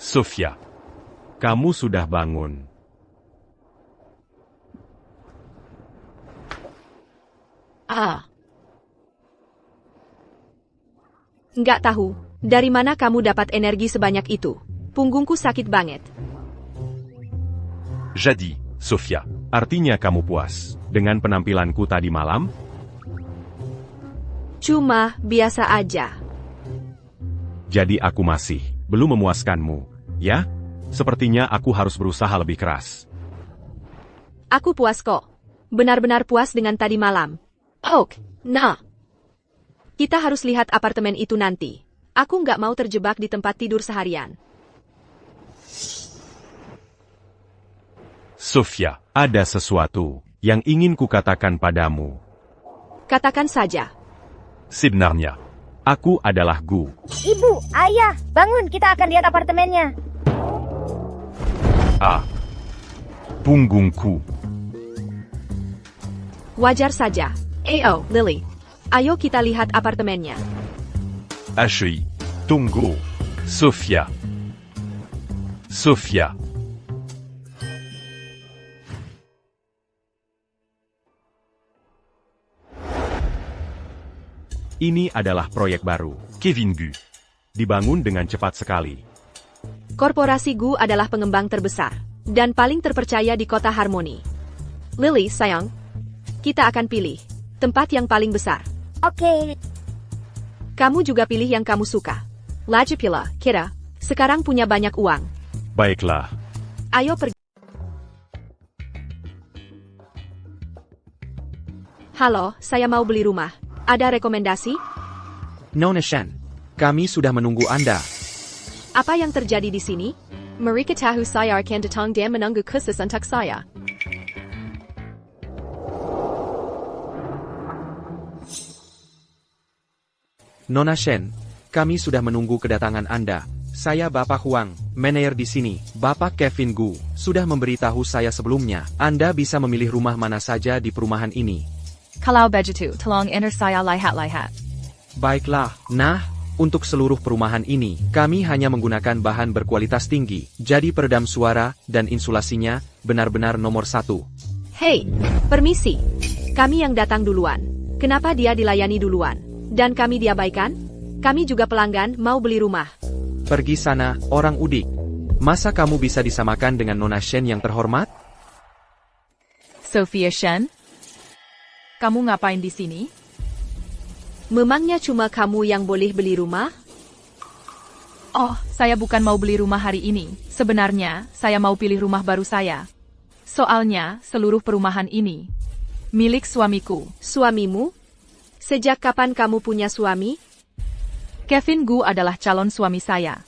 Sofia, kamu sudah bangun. Nggak tahu, dari mana kamu dapat energi sebanyak itu. Punggungku sakit banget. Jadi, Sofia, artinya kamu puas dengan penampilanku tadi malam? Cuma biasa aja. Jadi aku masih belum memuaskanmu, ya? Sepertinya aku harus berusaha lebih keras. Aku puas kok. Benar-benar puas dengan tadi malam. Nah. Kita harus lihat apartemen itu nanti. Aku nggak mau terjebak di tempat tidur seharian. Sofia, ada sesuatu yang ingin kukatakan padamu. Katakan saja. Sebenarnya, aku adalah Gu. Ibu, ayah, bangun, kita akan lihat apartemennya. Punggungku. Wajar saja. Lily. Ayo kita lihat apartemennya. Ashley, tunggu. Sofia. Sofia. Ini adalah proyek baru, Kevin Gu. Dibangun dengan cepat sekali. Korporasi Gu adalah pengembang terbesar dan paling terpercaya di kota Harmony. Lily, sayang. Kita akan pilih tempat yang paling besar. Oke, Kamu juga pilih yang kamu suka. Lagi pula, kita. Sekarang punya banyak uang. Baiklah. Ayo pergi. Halo, saya mau beli rumah. Ada rekomendasi? Nona Shen, kami sudah menunggu Anda. Apa yang terjadi di sini? Mereka tahu saya akan datang dan menunggu khusus untuk saya. Nona Shen, kami sudah menunggu kedatangan Anda. Saya Bapak Huang, manajer di sini. Bapak Kevin Gu sudah memberitahu saya sebelumnya. Anda bisa memilih rumah mana saja di perumahan ini. Kalau begitu, tolong enter saya lihat-lihat. Baiklah, nah, untuk seluruh perumahan ini, kami hanya menggunakan bahan berkualitas tinggi, jadi peredam suara dan insulasinya benar-benar nomor 1. Hei, permisi. Kami yang datang duluan. Kenapa dia dilayani duluan? Dan kami diabaikan? Kami juga pelanggan mau beli rumah. Pergi sana, orang udik. Masa kamu bisa disamakan dengan Nona Shen yang terhormat? Sophia Shen? Kamu ngapain di sini? Memangnya cuma kamu yang boleh beli rumah? Oh, saya bukan mau beli rumah hari ini. Sebenarnya, saya mau pilih rumah baru saya. Soalnya, seluruh perumahan ini milik suamiku. Suamimu? Sejak kapan kamu punya suami? Kevin Gu adalah calon suami saya.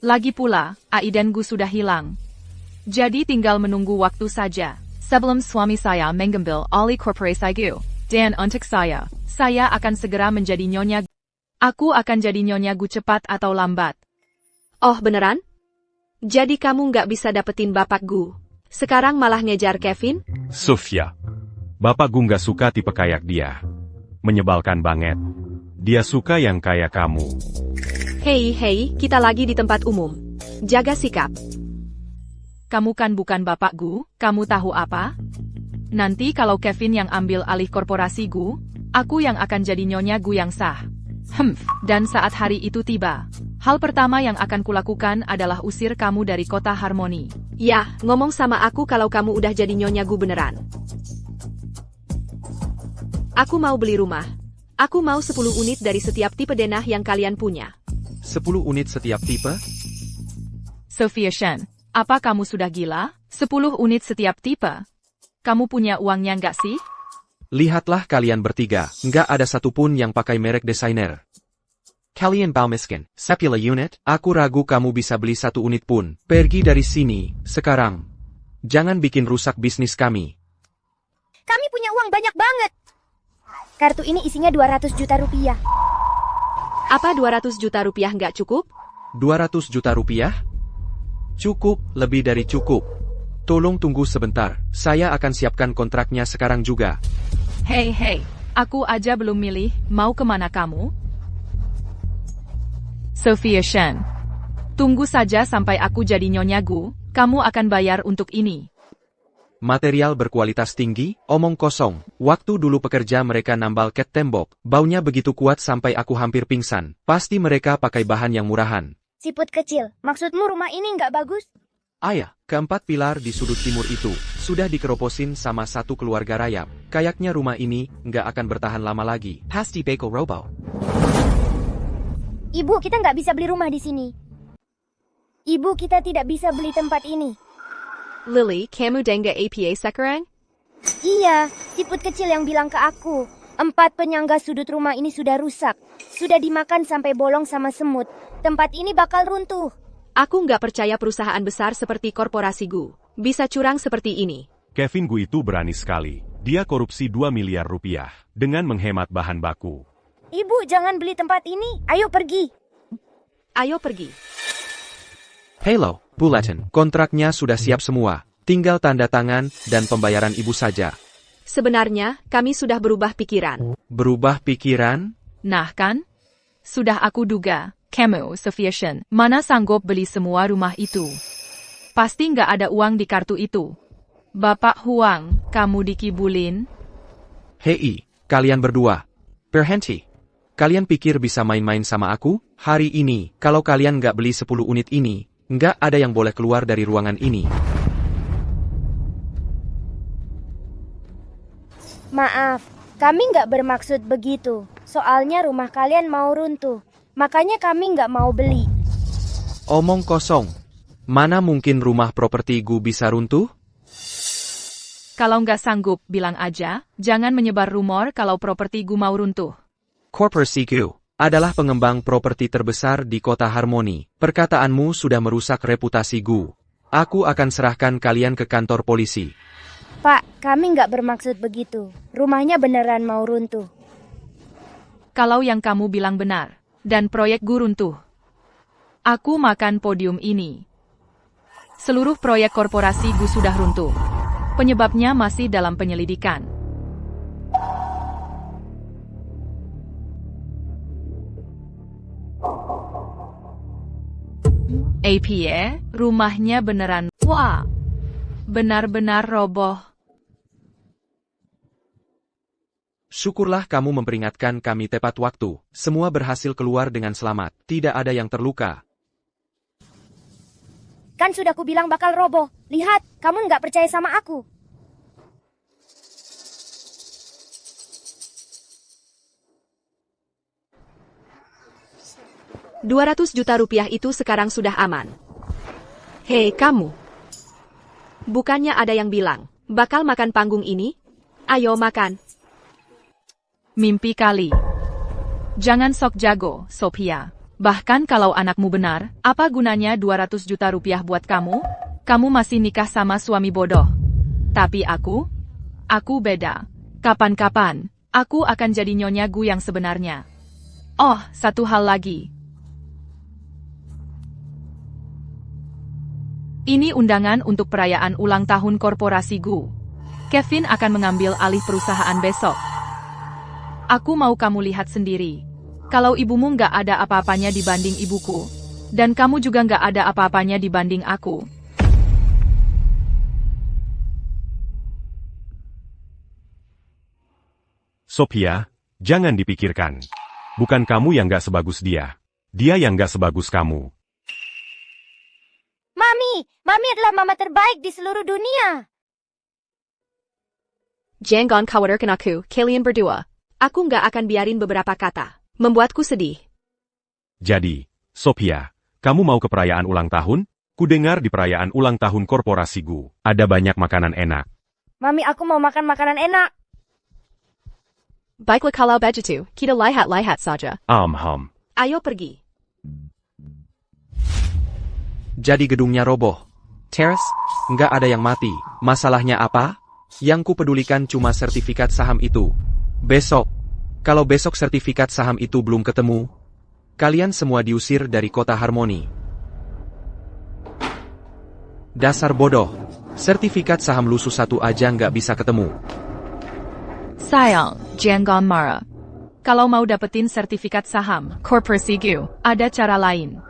Lagi pula, Aiden Gu sudah hilang. Jadi tinggal menunggu waktu saja. Sebelum suami saya mengambil alih korporasi Gu. Dan untuk saya akan segera menjadi Nyonya Gu. Aku akan jadi Nyonya Gu cepat atau lambat. Oh beneran? Jadi kamu nggak bisa dapetin Bapak Gu. Sekarang malah ngejar Kevin? Sofia. Bapak Gu nggak suka tipe kayak dia. Menyebalkan banget. Dia suka yang kayak kamu. Hei, kita lagi di tempat umum. Jaga sikap. Kamu kan bukan Bapak Gu, kamu tahu apa? Nanti kalau Kevin yang ambil alih korporasi Gu, aku yang akan jadi nyonya Gu yang sah. Dan saat hari itu tiba, hal pertama yang akan kulakukan adalah usir kamu dari kota Harmoni. Ya, ngomong sama aku kalau kamu udah jadi nyonya Gu beneran. Aku mau beli rumah. Aku mau 10 unit dari setiap tipe denah yang kalian punya. 10 unit setiap tipe? Sophia Shen, apa kamu sudah gila? 10 unit setiap tipe? Kamu punya uangnya nggak sih? Lihatlah kalian bertiga, nggak ada satupun yang pakai merek desainer. Kalian bau miskin, 10 unit? Aku ragu kamu bisa beli 1 unit pun. Pergi dari sini, sekarang. Jangan bikin rusak bisnis kami. Kami punya uang banyak banget. Kartu ini isinya 200 juta rupiah. Apa 200 juta rupiah nggak cukup? 200 juta rupiah? Cukup, lebih dari cukup. Tolong tunggu sebentar, saya akan siapkan kontraknya sekarang juga. Hei, aku aja belum milih, mau kemana kamu? Sophia Shen, tunggu saja sampai aku jadi nyonya Gu, kamu akan bayar untuk ini. Material berkualitas tinggi, omong kosong. Waktu dulu pekerja mereka nambal ket tembok, baunya begitu kuat sampai aku hampir pingsan. Pasti mereka pakai bahan yang murahan. Siput kecil, maksudmu rumah ini nggak bagus? Ayah, keempat pilar di sudut timur itu, sudah dikeroposin sama satu keluarga rayap. Kayaknya rumah ini nggak akan bertahan lama lagi. Pasti Beko Robo. Ibu, kita nggak bisa beli rumah di sini. Ibu, kita tidak bisa beli tempat ini. Lily, kamu dengar apa sekarang? Iya, siput kecil yang bilang ke aku. 4 penyangga sudut rumah ini sudah rusak. Sudah dimakan sampai bolong sama semut. Tempat ini bakal runtuh. Aku nggak percaya perusahaan besar seperti korporasi Gu bisa curang seperti ini. Kevin Gu itu berani sekali. Dia korupsi 2 miliar rupiah dengan menghemat bahan baku. Ibu, jangan beli tempat ini. Ayo pergi. Ayo pergi. Hello, Bulletin. Kontraknya sudah siap semua. Tinggal tanda tangan dan pembayaran ibu saja. Sebenarnya, kami sudah berubah pikiran. Berubah pikiran? Nah kan? Sudah aku duga, kamu, Sophia Shen, mana sanggup beli semua rumah itu? Pasti nggak ada uang di kartu itu. Bapak Huang, kamu dikibulin? Hei, kalian berdua. Berhenti. Kalian pikir bisa main-main sama aku? Hari ini, kalau kalian nggak beli 10 unit ini, nggak ada yang boleh keluar dari ruangan ini. Maaf, kami nggak bermaksud begitu. Soalnya rumah kalian mau runtuh. Makanya kami nggak mau beli. Omong kosong. Mana mungkin rumah properti Gu bisa runtuh? Kalau nggak sanggup, bilang aja. Jangan menyebar rumor kalau properti Gu mau runtuh. Korporasi Gu adalah pengembang properti terbesar di kota Harmoni. Perkataanmu sudah merusak reputasi Gu. Aku akan serahkan kalian ke kantor polisi. Pak, kami nggak bermaksud begitu. Rumahnya beneran mau runtuh. Kalau yang kamu bilang benar, dan proyek Gu runtuh, aku makan podium ini. Seluruh proyek korporasi Gu sudah runtuh. Penyebabnya masih dalam penyelidikan. APA, rumahnya beneran, wah, benar-benar roboh. Syukurlah kamu memperingatkan kami tepat waktu. Semua berhasil keluar dengan selamat. Tidak ada yang terluka. Kan sudah ku bilang bakal roboh. Lihat, kamu nggak percaya sama aku. Rp200 juta itu sekarang sudah aman. Hei kamu. Bukannya ada yang bilang, bakal makan panggung ini? Ayo makan. Mimpi kali. Jangan sok jago, Sophia. Bahkan kalau anakmu benar, apa gunanya 200 juta rupiah buat kamu? Kamu masih nikah sama suami bodoh. Tapi aku beda. Kapan-kapan, aku akan jadi nyonya Gu yang sebenarnya. Oh, satu hal lagi. Ini undangan untuk perayaan ulang tahun korporasi Gu. Kevin akan mengambil alih perusahaan besok. Aku mau kamu lihat sendiri. Kalau ibumu nggak ada apa-apanya dibanding ibuku, dan kamu juga nggak ada apa-apanya dibanding aku. Sophia, jangan dipikirkan. Bukan kamu yang gak sebagus dia. Dia yang gak sebagus kamu. Mami adalah mama terbaik di seluruh dunia. Jangan khawatirkan aku, kalian berdua. Aku nggak akan biarin beberapa kata membuatku sedih. Jadi, Sophia, kamu mau ke perayaan ulang tahun? Kudengar di perayaan ulang tahun korporasi Gu, ada banyak makanan enak. Mami, aku mau makan makanan enak. Baiklah kalau begitu, kita lihat-lihat saja. Ayo pergi. Jadi gedungnya roboh. Terrace, nggak ada yang mati. Masalahnya apa? Yang kupedulikan cuma sertifikat saham itu. Besok. Kalau besok sertifikat saham itu belum ketemu, kalian semua diusir dari kota Harmoni. Dasar bodoh. Sertifikat saham lusuh satu aja nggak bisa ketemu. Sayang, jangan marah. Kalau mau dapetin sertifikat saham korporasi Gu, ada cara lain.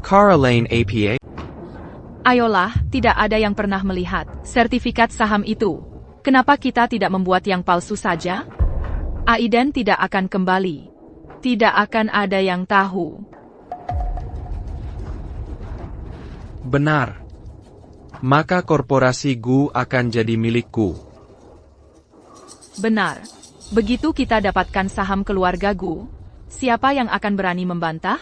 Caroline APA. Ayolah, tidak ada yang pernah melihat sertifikat saham itu. Kenapa kita tidak membuat yang palsu saja? Aiden tidak akan kembali. Tidak akan ada yang tahu. Benar. Maka korporasi Gu akan jadi milikku. Benar. Begitu kita dapatkan saham keluarga Gu, siapa yang akan berani membantah?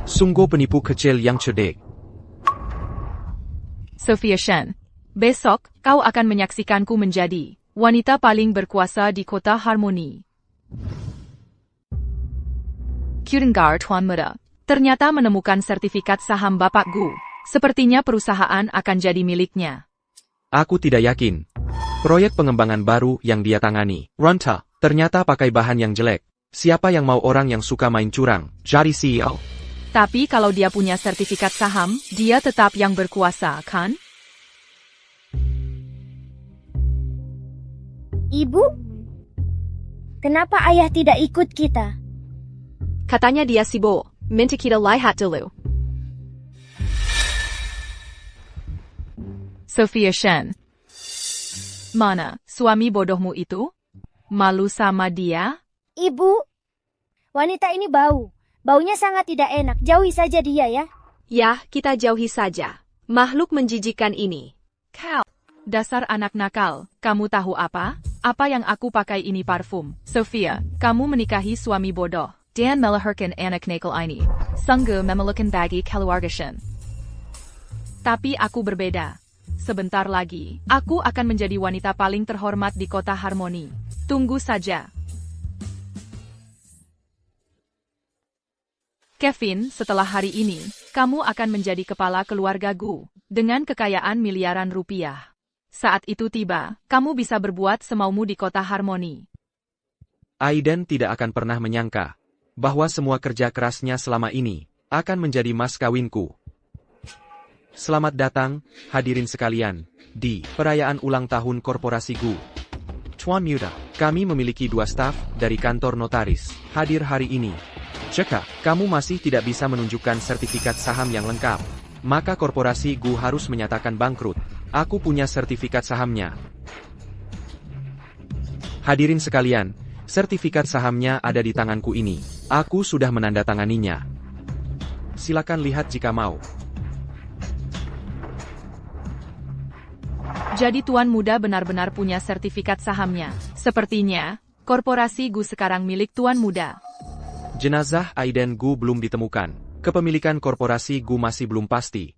Sungguh penipu kecil yang cerdik. Sophia Shen, besok kau akan menyaksikanku menjadi wanita paling berkuasa di kota Harmoni. Kudengar Tuan Muda, ternyata menemukan sertifikat saham Bapak Gu. Sepertinya perusahaan akan jadi miliknya. Aku tidak yakin. Proyek pengembangan baru yang dia tangani, Ronta, ternyata pakai bahan yang jelek. Siapa yang mau orang yang suka main curang, jadi CEO? Tapi kalau dia punya sertifikat saham, dia tetap yang berkuasa, kan? Ibu? Kenapa ayah tidak ikut kita? Katanya dia sibuk. Minta kita lihat dulu. Sophia Shen. Mana suami bodohmu itu? Malu sama dia? Ibu, wanita ini bau. Baunya sangat tidak enak. Jauhi saja dia ya. Ya, kita jauhi saja. Makhluk menjijikan ini. Kau, dasar anak nakal. Kamu tahu apa? Apa yang aku pakai ini parfum. Sophia, kamu menikahi suami bodoh. Dan melahirkan anak nakal ini. Sungguh memelukan bagi keluarga Shen. Tapi aku berbeda. Sebentar lagi, aku akan menjadi wanita paling terhormat di kota Harmoni. Tunggu saja. Kevin, setelah hari ini, kamu akan menjadi kepala keluarga Gu, dengan kekayaan miliaran rupiah. Saat itu tiba, kamu bisa berbuat semaumu di kota Harmoni. Aiden tidak akan pernah menyangka bahwa semua kerja kerasnya selama ini akan menjadi mas kawinku. Selamat datang, hadirin sekalian, di perayaan ulang tahun korporasi Gu. Tuan Muda, kami memiliki 2 staf dari kantor notaris hadir hari ini. Jika kamu masih tidak bisa menunjukkan sertifikat saham yang lengkap, maka korporasi Gu harus menyatakan bangkrut. Aku punya sertifikat sahamnya. Hadirin sekalian, sertifikat sahamnya ada di tanganku ini. Aku sudah menandatanganinya. Silakan lihat jika mau. Jadi Tuan Muda benar-benar punya sertifikat sahamnya. Sepertinya, korporasi Gu sekarang milik Tuan Muda. Jenazah Aiden Gu belum ditemukan. Kepemilikan korporasi Gu masih belum pasti.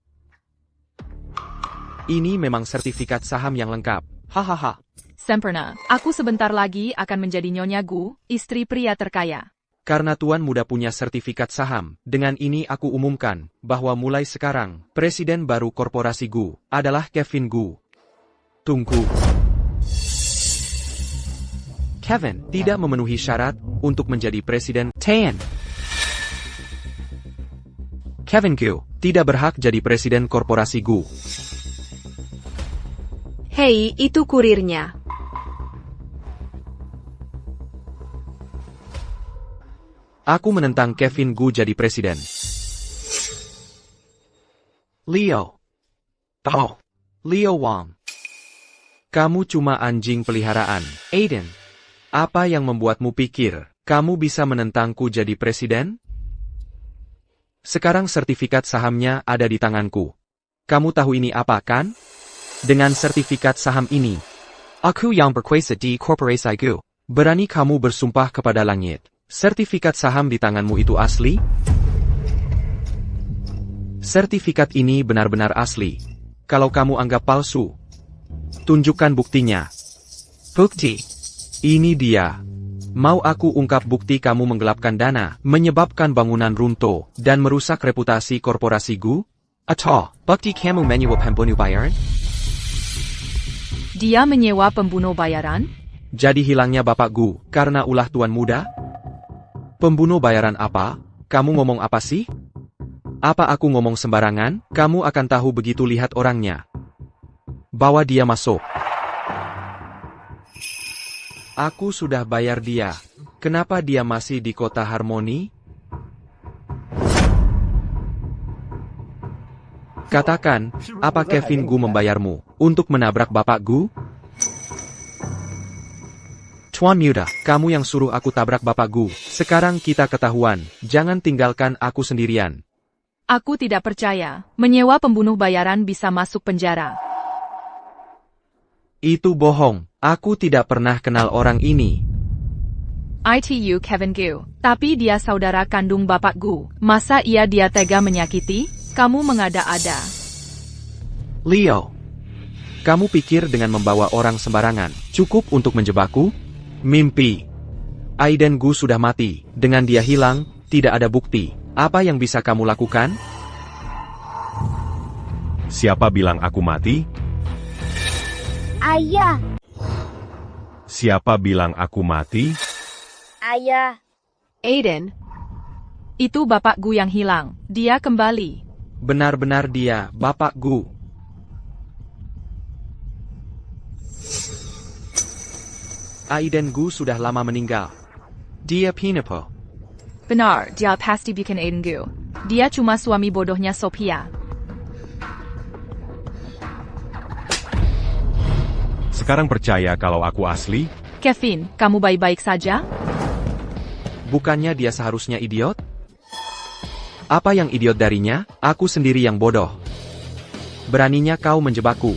Ini memang sertifikat saham yang lengkap. Hahaha. Sempurna, aku sebentar lagi akan menjadi Nyonya Gu, istri pria terkaya. Karena Tuan Muda punya sertifikat saham, dengan ini aku umumkan bahwa mulai sekarang, presiden baru korporasi Gu adalah Kevin Gu. Tunggu. Kevin tidak memenuhi syarat untuk menjadi presiden Tan. Kevin Gu tidak berhak jadi presiden korporasi Gu. Hei, itu kurirnya. Aku menentang Kevin Gu jadi presiden. Leo. Oh. Leo Wang. Kamu cuma anjing peliharaan. Aiden. Apa yang membuatmu pikir kamu bisa menentangku jadi presiden? Sekarang sertifikat sahamnya ada di tanganku. Kamu tahu ini apa kan? Dengan sertifikat saham ini, aku yang berkuasa di korporasi Gu. Berani kamu bersumpah kepada langit. Sertifikat saham di tanganmu itu asli? Sertifikat ini benar-benar asli. Kalau kamu anggap palsu, tunjukkan buktinya. Bukti. Ini dia. Mau aku ungkap bukti kamu menggelapkan dana, menyebabkan bangunan runtuh, dan merusak reputasi korporasi Gu? Atau, bukti kamu menyewa pembunuh bayaran? Dia menyewa pembunuh bayaran? Jadi hilangnya Bapak Gu karena ulah tuan muda? Pembunuh bayaran apa? Kamu ngomong apa sih? Apa aku ngomong sembarangan? Kamu akan tahu begitu lihat orangnya. Bawa dia masuk. Aku sudah bayar dia. Kenapa dia masih di kota Harmoni? Katakan, apa Kevin Gu membayarmu untuk menabrak Bapak Gu? Tuan Muda, kamu yang suruh aku tabrak Bapak Gu. Sekarang kita ketahuan, jangan tinggalkan aku sendirian. Aku tidak percaya. Menyewa pembunuh bayaran bisa masuk penjara. Itu bohong. Aku tidak pernah kenal orang ini. ITU Kevin Gu. Tapi dia saudara kandung Bapak Gu. Masa dia tega menyakiti? Kamu mengada-ada. Leo. Kamu pikir dengan membawa orang sembarangan cukup untuk menjebakku? Mimpi. Aiden Gu sudah mati. Dengan dia hilang, tidak ada bukti. Apa yang bisa kamu lakukan? Siapa bilang aku mati? Ayah, Siapa bilang aku mati? ayah. Aiden, Itu Bapak Gu yang hilang. Dia kembali. Benar-benar dia, Bapak Gu. Aiden Gu sudah lama meninggal. Dia penipu. Benar, dia pasti bukan Aiden Gu. Dia cuma suami bodohnya Sophia. Sekarang percaya kalau aku asli? Kevin, kamu baik-baik saja? Bukannya dia seharusnya idiot? Apa yang idiot darinya? Aku sendiri yang bodoh. Beraninya kau menjebakku.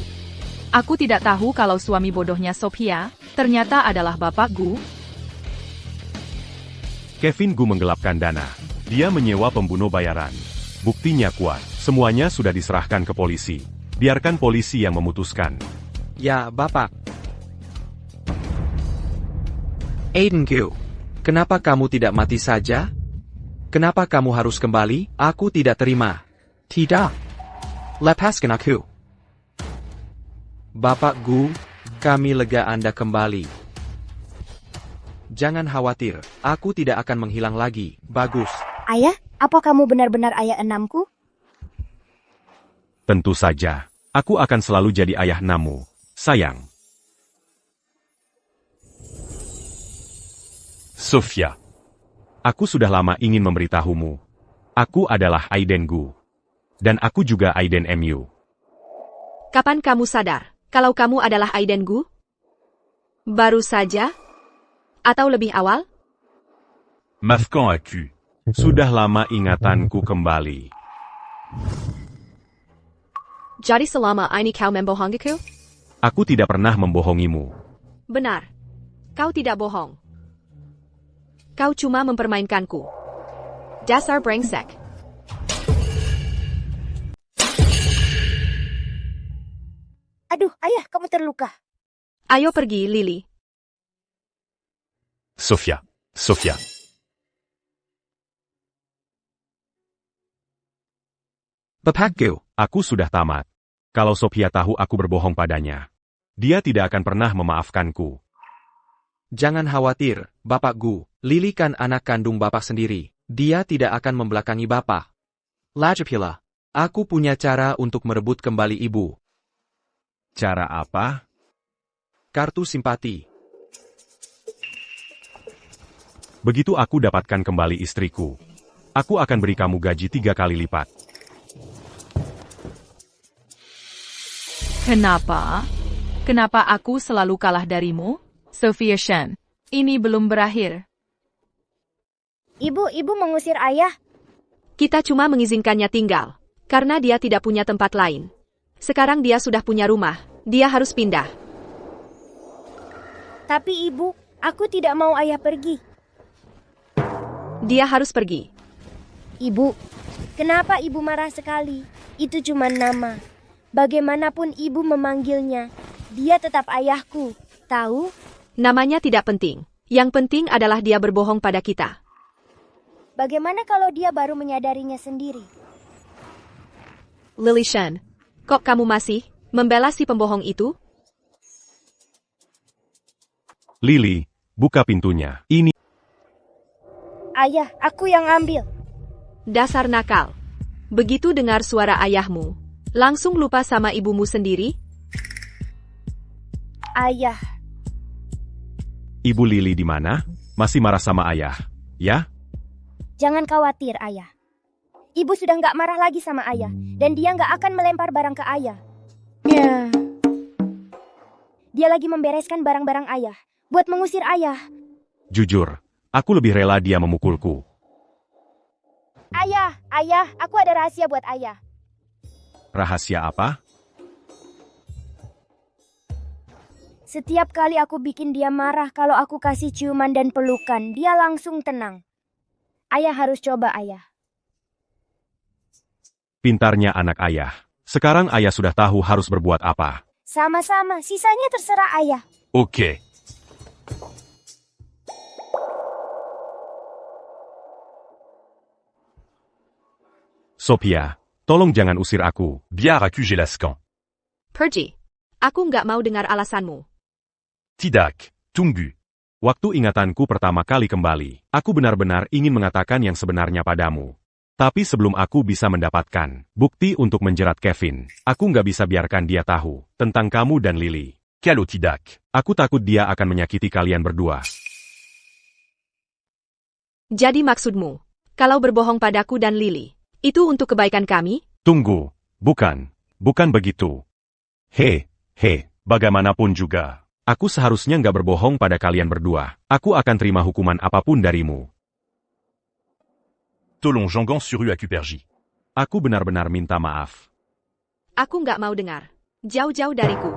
Aku tidak tahu kalau suami bodohnya Sophia ternyata adalah Bapak Gu. Kevin Gu menggelapkan dana. Dia menyewa pembunuh bayaran. Buktinya kuat. Semuanya sudah diserahkan ke polisi. Biarkan polisi yang memutuskan. Ya, Bapak. Aiden Gu, kenapa kamu tidak mati saja? Kenapa kamu harus kembali? Aku tidak terima. Tidak. Lepaskan aku. Bapak Gu, kami lega Anda kembali. Jangan khawatir, aku tidak akan menghilang lagi. Bagus. Ayah, apa kamu benar-benar ayah enamku? Tentu saja. Aku akan selalu jadi ayah namu. Sayang. Sophia. Aku sudah lama ingin memberitahumu. Aku adalah Aiden Gu. Dan aku juga Aiden MU. kapan kamu sadar kalau kamu adalah Aiden Gu? Baru saja? Atau lebih awal? Maafkan aku. Sudah lama ingatanku kembali. Jadi selama ini kau membohongiku? Aku tidak pernah membohongimu. Benar. Kau tidak bohong. Kau cuma mempermainkanku. Dasar brengsek. Aduh, ayah, kamu terluka. Ayo pergi, Lily. Sophia. Sophia. Bapak Gu, Aku sudah tamat. Kalau Sophia tahu aku berbohong padanya, dia tidak akan pernah memaafkanku. Jangan khawatir, Bapak Gu. Lily kan anak kandung Bapak sendiri. Dia tidak akan membelakangi Bapak. Lajapila. Aku punya cara untuk merebut kembali ibu. Cara apa? Kartu simpati. Begitu aku dapatkan kembali istriku, aku akan beri kamu gaji 3 kali lipat. Kenapa? Kenapa aku selalu kalah darimu? Sophia Shen, ini belum berakhir. Ibu mengusir ayah. Kita cuma mengizinkannya tinggal, karena dia tidak punya tempat lain. Sekarang dia sudah punya rumah, dia harus pindah. Tapi ibu, aku tidak mau ayah pergi. Dia harus pergi. Ibu, kenapa ibu marah sekali? Itu cuma nama. Bagaimanapun ibu memanggilnya, dia tetap ayahku. Tahu? Namanya tidak penting. Yang penting adalah dia berbohong pada kita. Bagaimana kalau dia baru menyadarinya sendiri? Lily Shen, kok kamu masih membela si pembohong itu? Lily, buka pintunya. Ini Ayah, aku yang ambil. Dasar nakal. Begitu dengar suara ayahmu, langsung lupa sama ibumu sendiri? Ayah, Ibu Lily di mana? Masih marah sama ayah, ya? jangan khawatir ayah. Ibu sudah nggak marah lagi sama ayah, dan dia nggak akan melempar barang ke ayah. Ya. Dia lagi membereskan barang-barang ayah, buat mengusir ayah. Jujur, aku lebih rela dia memukulku. Ayah, aku ada rahasia buat ayah. Rahasia apa? Setiap kali aku bikin dia marah kalau aku kasih ciuman dan pelukan, dia langsung tenang. Ayah harus coba, ayah. Pintarnya anak ayah. Sekarang ayah sudah tahu harus berbuat apa. Sama-sama, sisanya terserah ayah. Ok. Sophia, tolong jangan usir aku. Biar accuser Lascan. Pergi. Aku nggak mau dengar alasanmu. Tidak, tunggu. Waktu ingatanku pertama kali kembali, aku benar-benar ingin mengatakan yang sebenarnya padamu. Tapi sebelum aku bisa mendapatkan bukti untuk menjerat Kevin, aku nggak bisa biarkan dia tahu tentang kamu dan Lily. Kalau tidak, Aku takut dia akan menyakiti kalian berdua. Jadi maksudmu, kalau berbohong padaku dan Lily, itu untuk kebaikan kami? Tunggu, bukan begitu. Bagaimanapun juga, aku seharusnya nggak berbohong pada kalian berdua. Aku akan terima hukuman apapun darimu. Tolong Jangan sur Acupergie. Aku benar-benar minta maaf. Aku nggak mau dengar. Jauh-jauh dariku.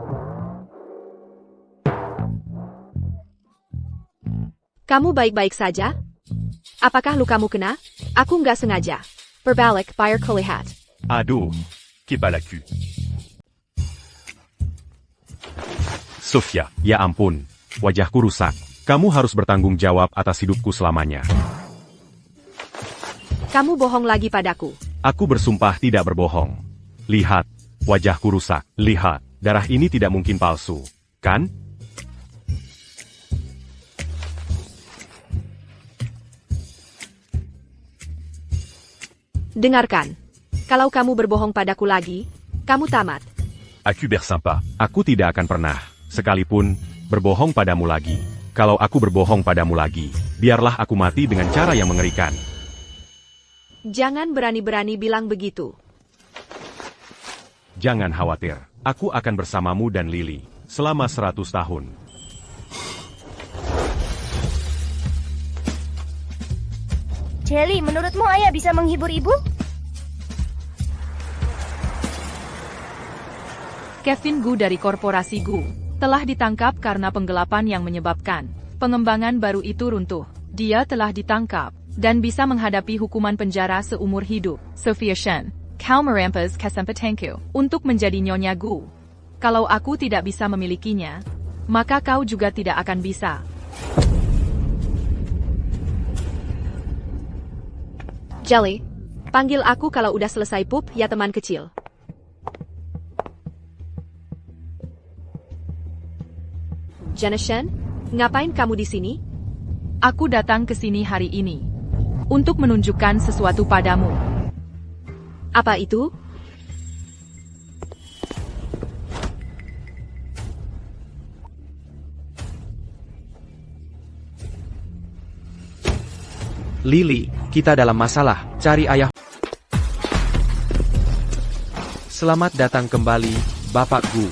Kamu baik-baik saja? Apakah lukamu kena? Aku nggak sengaja. Berbalik, bayar kelihat. Aduh, kepa la cul. Sophia, ya ampun, wajahku rusak. Kamu harus bertanggung jawab atas hidupku selamanya. Kamu bohong lagi padaku. Aku bersumpah tidak berbohong. Lihat, wajahku rusak. Lihat, darah ini tidak mungkin palsu, kan? Dengarkan. Kalau kamu berbohong padaku lagi, kamu tamat. Acuber sympa. Aku tidak akan pernah, sekalipun, berbohong padamu lagi. Kalau aku berbohong padamu lagi, biarlah aku mati dengan cara yang mengerikan. Jangan berani-berani bilang begitu. Jangan khawatir, aku akan bersamamu dan Lily selama 100 tahun. Jelly, menurutmu ayah bisa menghibur ibu? Kevin Gu dari korporasi Gu telah ditangkap karena penggelapan yang menyebabkan pengembangan baru itu runtuh. Dia telah ditangkap dan bisa menghadapi hukuman penjara seumur hidup. Sophia Shen, kau merampas kesempatanku untuk menjadi Nyonya Gu. Kalau aku tidak bisa memilikinya, maka kau juga tidak akan bisa. Jelly, panggil aku kalau udah selesai pup ya teman kecil. Jenna Shen, Ngapain kamu di sini? Aku datang ke sini hari ini untuk menunjukkan sesuatu padamu. Apa itu? Lily, kita dalam masalah, cari ayah. Selamat datang kembali, Bapak Gu.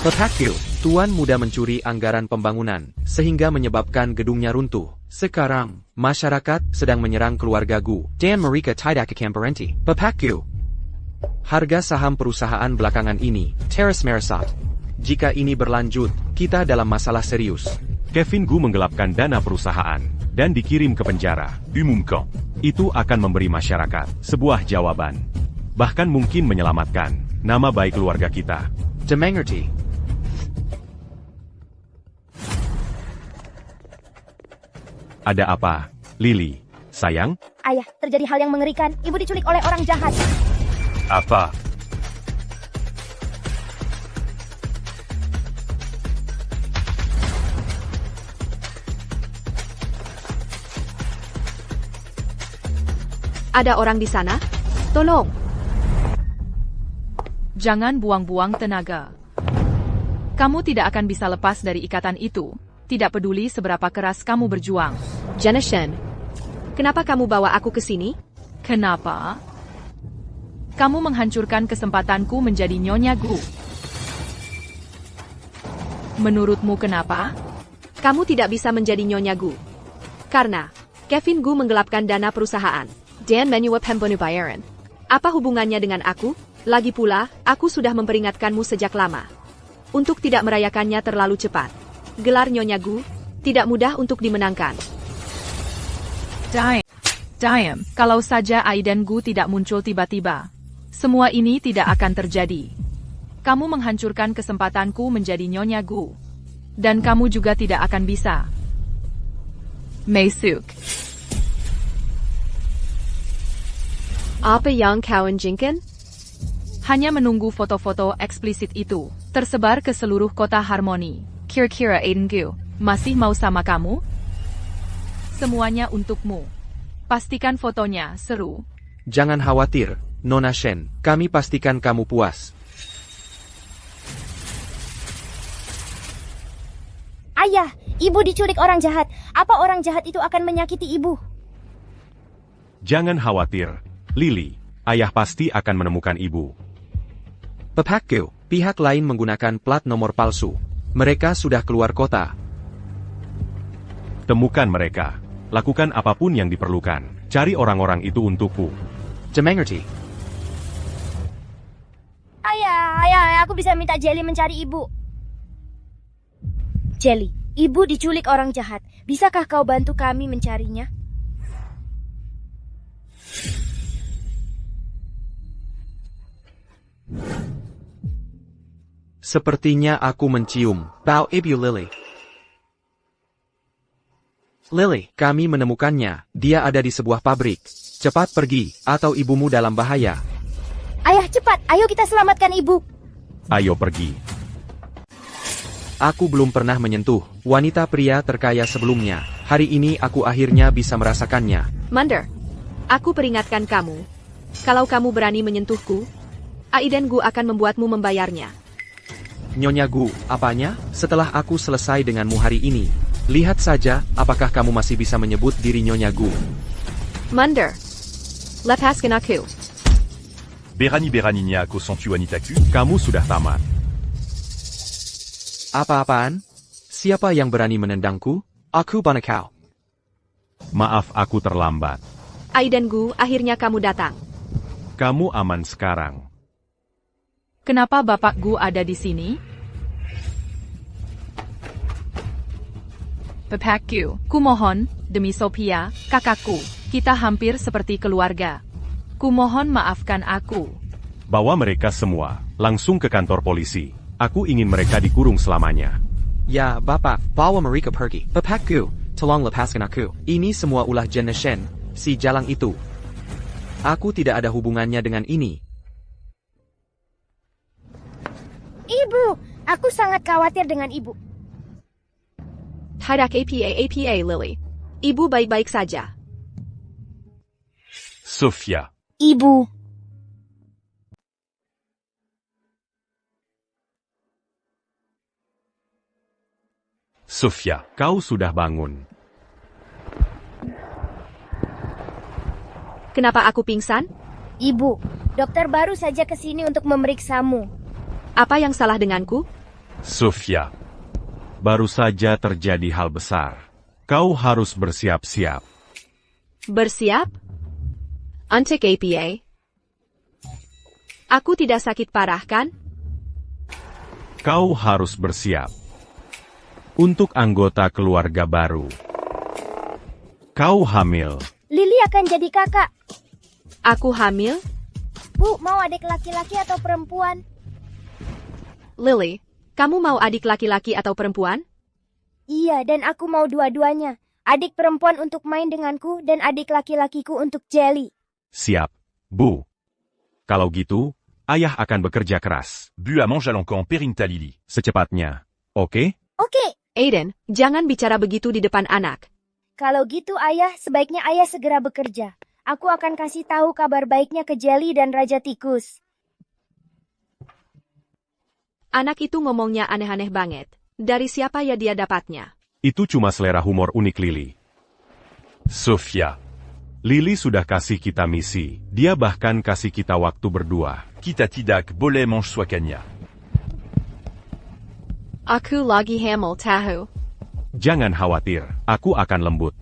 Petakil, Tuan muda mencuri anggaran pembangunan, sehingga menyebabkan gedungnya runtuh. Sekarang, masyarakat sedang menyerang keluarga Gu. Dan mereka tidak akan berhenti. Petakil. Harga saham perusahaan belakangan ini, teras merosot. Jika ini berlanjut, kita dalam masalah serius. Kevin Gu menggelapkan dana perusahaan dan dikirim ke penjara. Umumkan. Itu akan memberi masyarakat sebuah jawaban. Bahkan mungkin menyelamatkan nama baik keluarga kita. Dimengerti. Ada apa, Lily? Sayang? Ayah, terjadi hal yang mengerikan. Ibu diculik oleh orang jahat. Apa? Ada orang di sana? Tolong! Jangan buang-buang tenaga. Kamu tidak akan bisa lepas dari ikatan itu, tidak peduli seberapa keras kamu berjuang. Jenna Shen. Kenapa kamu bawa aku ke sini? Kenapa? Kamu menghancurkan kesempatanku menjadi Nyonya Gu. Menurutmu kenapa? Kamu tidak bisa menjadi Nyonya Gu. Karena Kevin Gu menggelapkan dana perusahaan. Dan menyuap pembunuh bayaran. Apa hubungannya dengan aku? Lagi pula, aku sudah memperingatkanmu sejak lama. Untuk tidak merayakannya terlalu cepat. Gelar Nyonya Gu tidak mudah untuk dimenangkan. Diam, kalau saja Aiden Gu tidak muncul tiba-tiba. Semua ini tidak akan terjadi. Kamu menghancurkan kesempatanku menjadi Nyonya Gu. Dan kamu juga tidak akan bisa. Meisuk. Apa yang kawan jingkan? Hanya menunggu foto-foto eksplisit itu tersebar ke seluruh kota Harmoni. Kira-kira Aiden Gu masih mau sama kamu? Semuanya untukmu. Pastikan fotonya seru. Jangan khawatir, Nona Shen. Kami pastikan kamu puas. Ayah, ibu diculik orang jahat. Apa orang jahat itu akan menyakiti ibu? Jangan khawatir, Lily. Ayah pasti akan menemukan ibu. Petakil, pihak lain menggunakan plat nomor palsu. Mereka sudah keluar kota. Temukan mereka. Lakukan apapun yang diperlukan. Cari orang-orang itu untukku. Dimengerti. Ayah, aku bisa minta Jelly mencari ibu. Jelly, ibu diculik orang jahat. Bisakah kau bantu kami mencarinya? Sepertinya aku mencium bau ibu Lily. Lily, kami menemukannya. Dia ada di sebuah pabrik. Cepat pergi, atau ibumu dalam bahaya. Ayah, cepat. Ayo kita selamatkan ibu. Ayo pergi. Aku belum pernah menyentuh wanita pria terkaya sebelumnya. Hari ini aku akhirnya bisa merasakannya. Mander, aku peringatkan kamu. Kalau kamu berani menyentuhku, Aiden Gu akan membuatmu membayarnya. Nyonya Gu, apanya? Setelah aku selesai denganmu hari ini, lihat saja apakah kamu masih bisa menyebut diri Nyonya Gu. Mander, lepaskan aku. Berani Beraninya aku sentu Anitaku. Kamu sudah tamat. Apa-apaan? Siapa yang berani menendangku? Aku Banakau. Maaf aku terlambat. Aiden Gu, akhirnya kamu datang. Kamu aman sekarang. Kenapa Bapak Gu ada di sini? Bapak Gu, kumohon, demi Sophia, kakakku, kita hampir seperti keluarga. Kumohon maafkan aku. Bawa mereka semua, langsung ke kantor polisi. Aku ingin mereka dikurung selamanya. Ya, Bapak, bawa mereka pergi. Bapak Gu, tolong lepaskan aku. Ini semua ulah Jenna Shen, si jalang itu. Aku tidak ada hubungannya dengan ini. Ibu, aku sangat khawatir dengan ibu. Tidak apa, Lily. Ibu baik-baik saja. Sophia. Ibu. Sophia, kau sudah bangun. Kenapa aku pingsan? Ibu, dokter baru saja ke sini untuk memeriksamu. Apa yang salah denganku? Sophia, baru saja terjadi hal besar. Kau harus bersiap-siap. Bersiap? Untuk apa? Aku tidak sakit parah kan? Kau harus bersiap. Untuk anggota keluarga baru. Kau hamil. Lily akan jadi kakak. Aku hamil? Bu, mau adik laki-laki atau perempuan? Lily, kamu mau adik laki-laki atau perempuan? Iya, dan aku mau dua-duanya. Adik perempuan untuk main denganku dan adik laki-lakiku untuk Jelly. Siap, Bu. Kalau gitu, ayah akan bekerja keras. Bu à mange à l'encan Perinta Lily. Secepatnya. Oke? Oke, Aiden, jangan bicara begitu di depan anak. kalau gitu ayah, sebaiknya ayah segera bekerja. Aku akan kasih tahu kabar baiknya ke Jelly dan Raja Tikus. Anak itu ngomongnya aneh-aneh banget. Dari siapa ya dia dapatnya? Itu cuma selera humor unik Lily. Sophia. Lily sudah kasih kita misi. Dia bahkan kasih kita waktu berdua. Kita tidak boleh mange swakanya. Aku lagi hamil tahu. Jangan khawatir, aku akan lembut.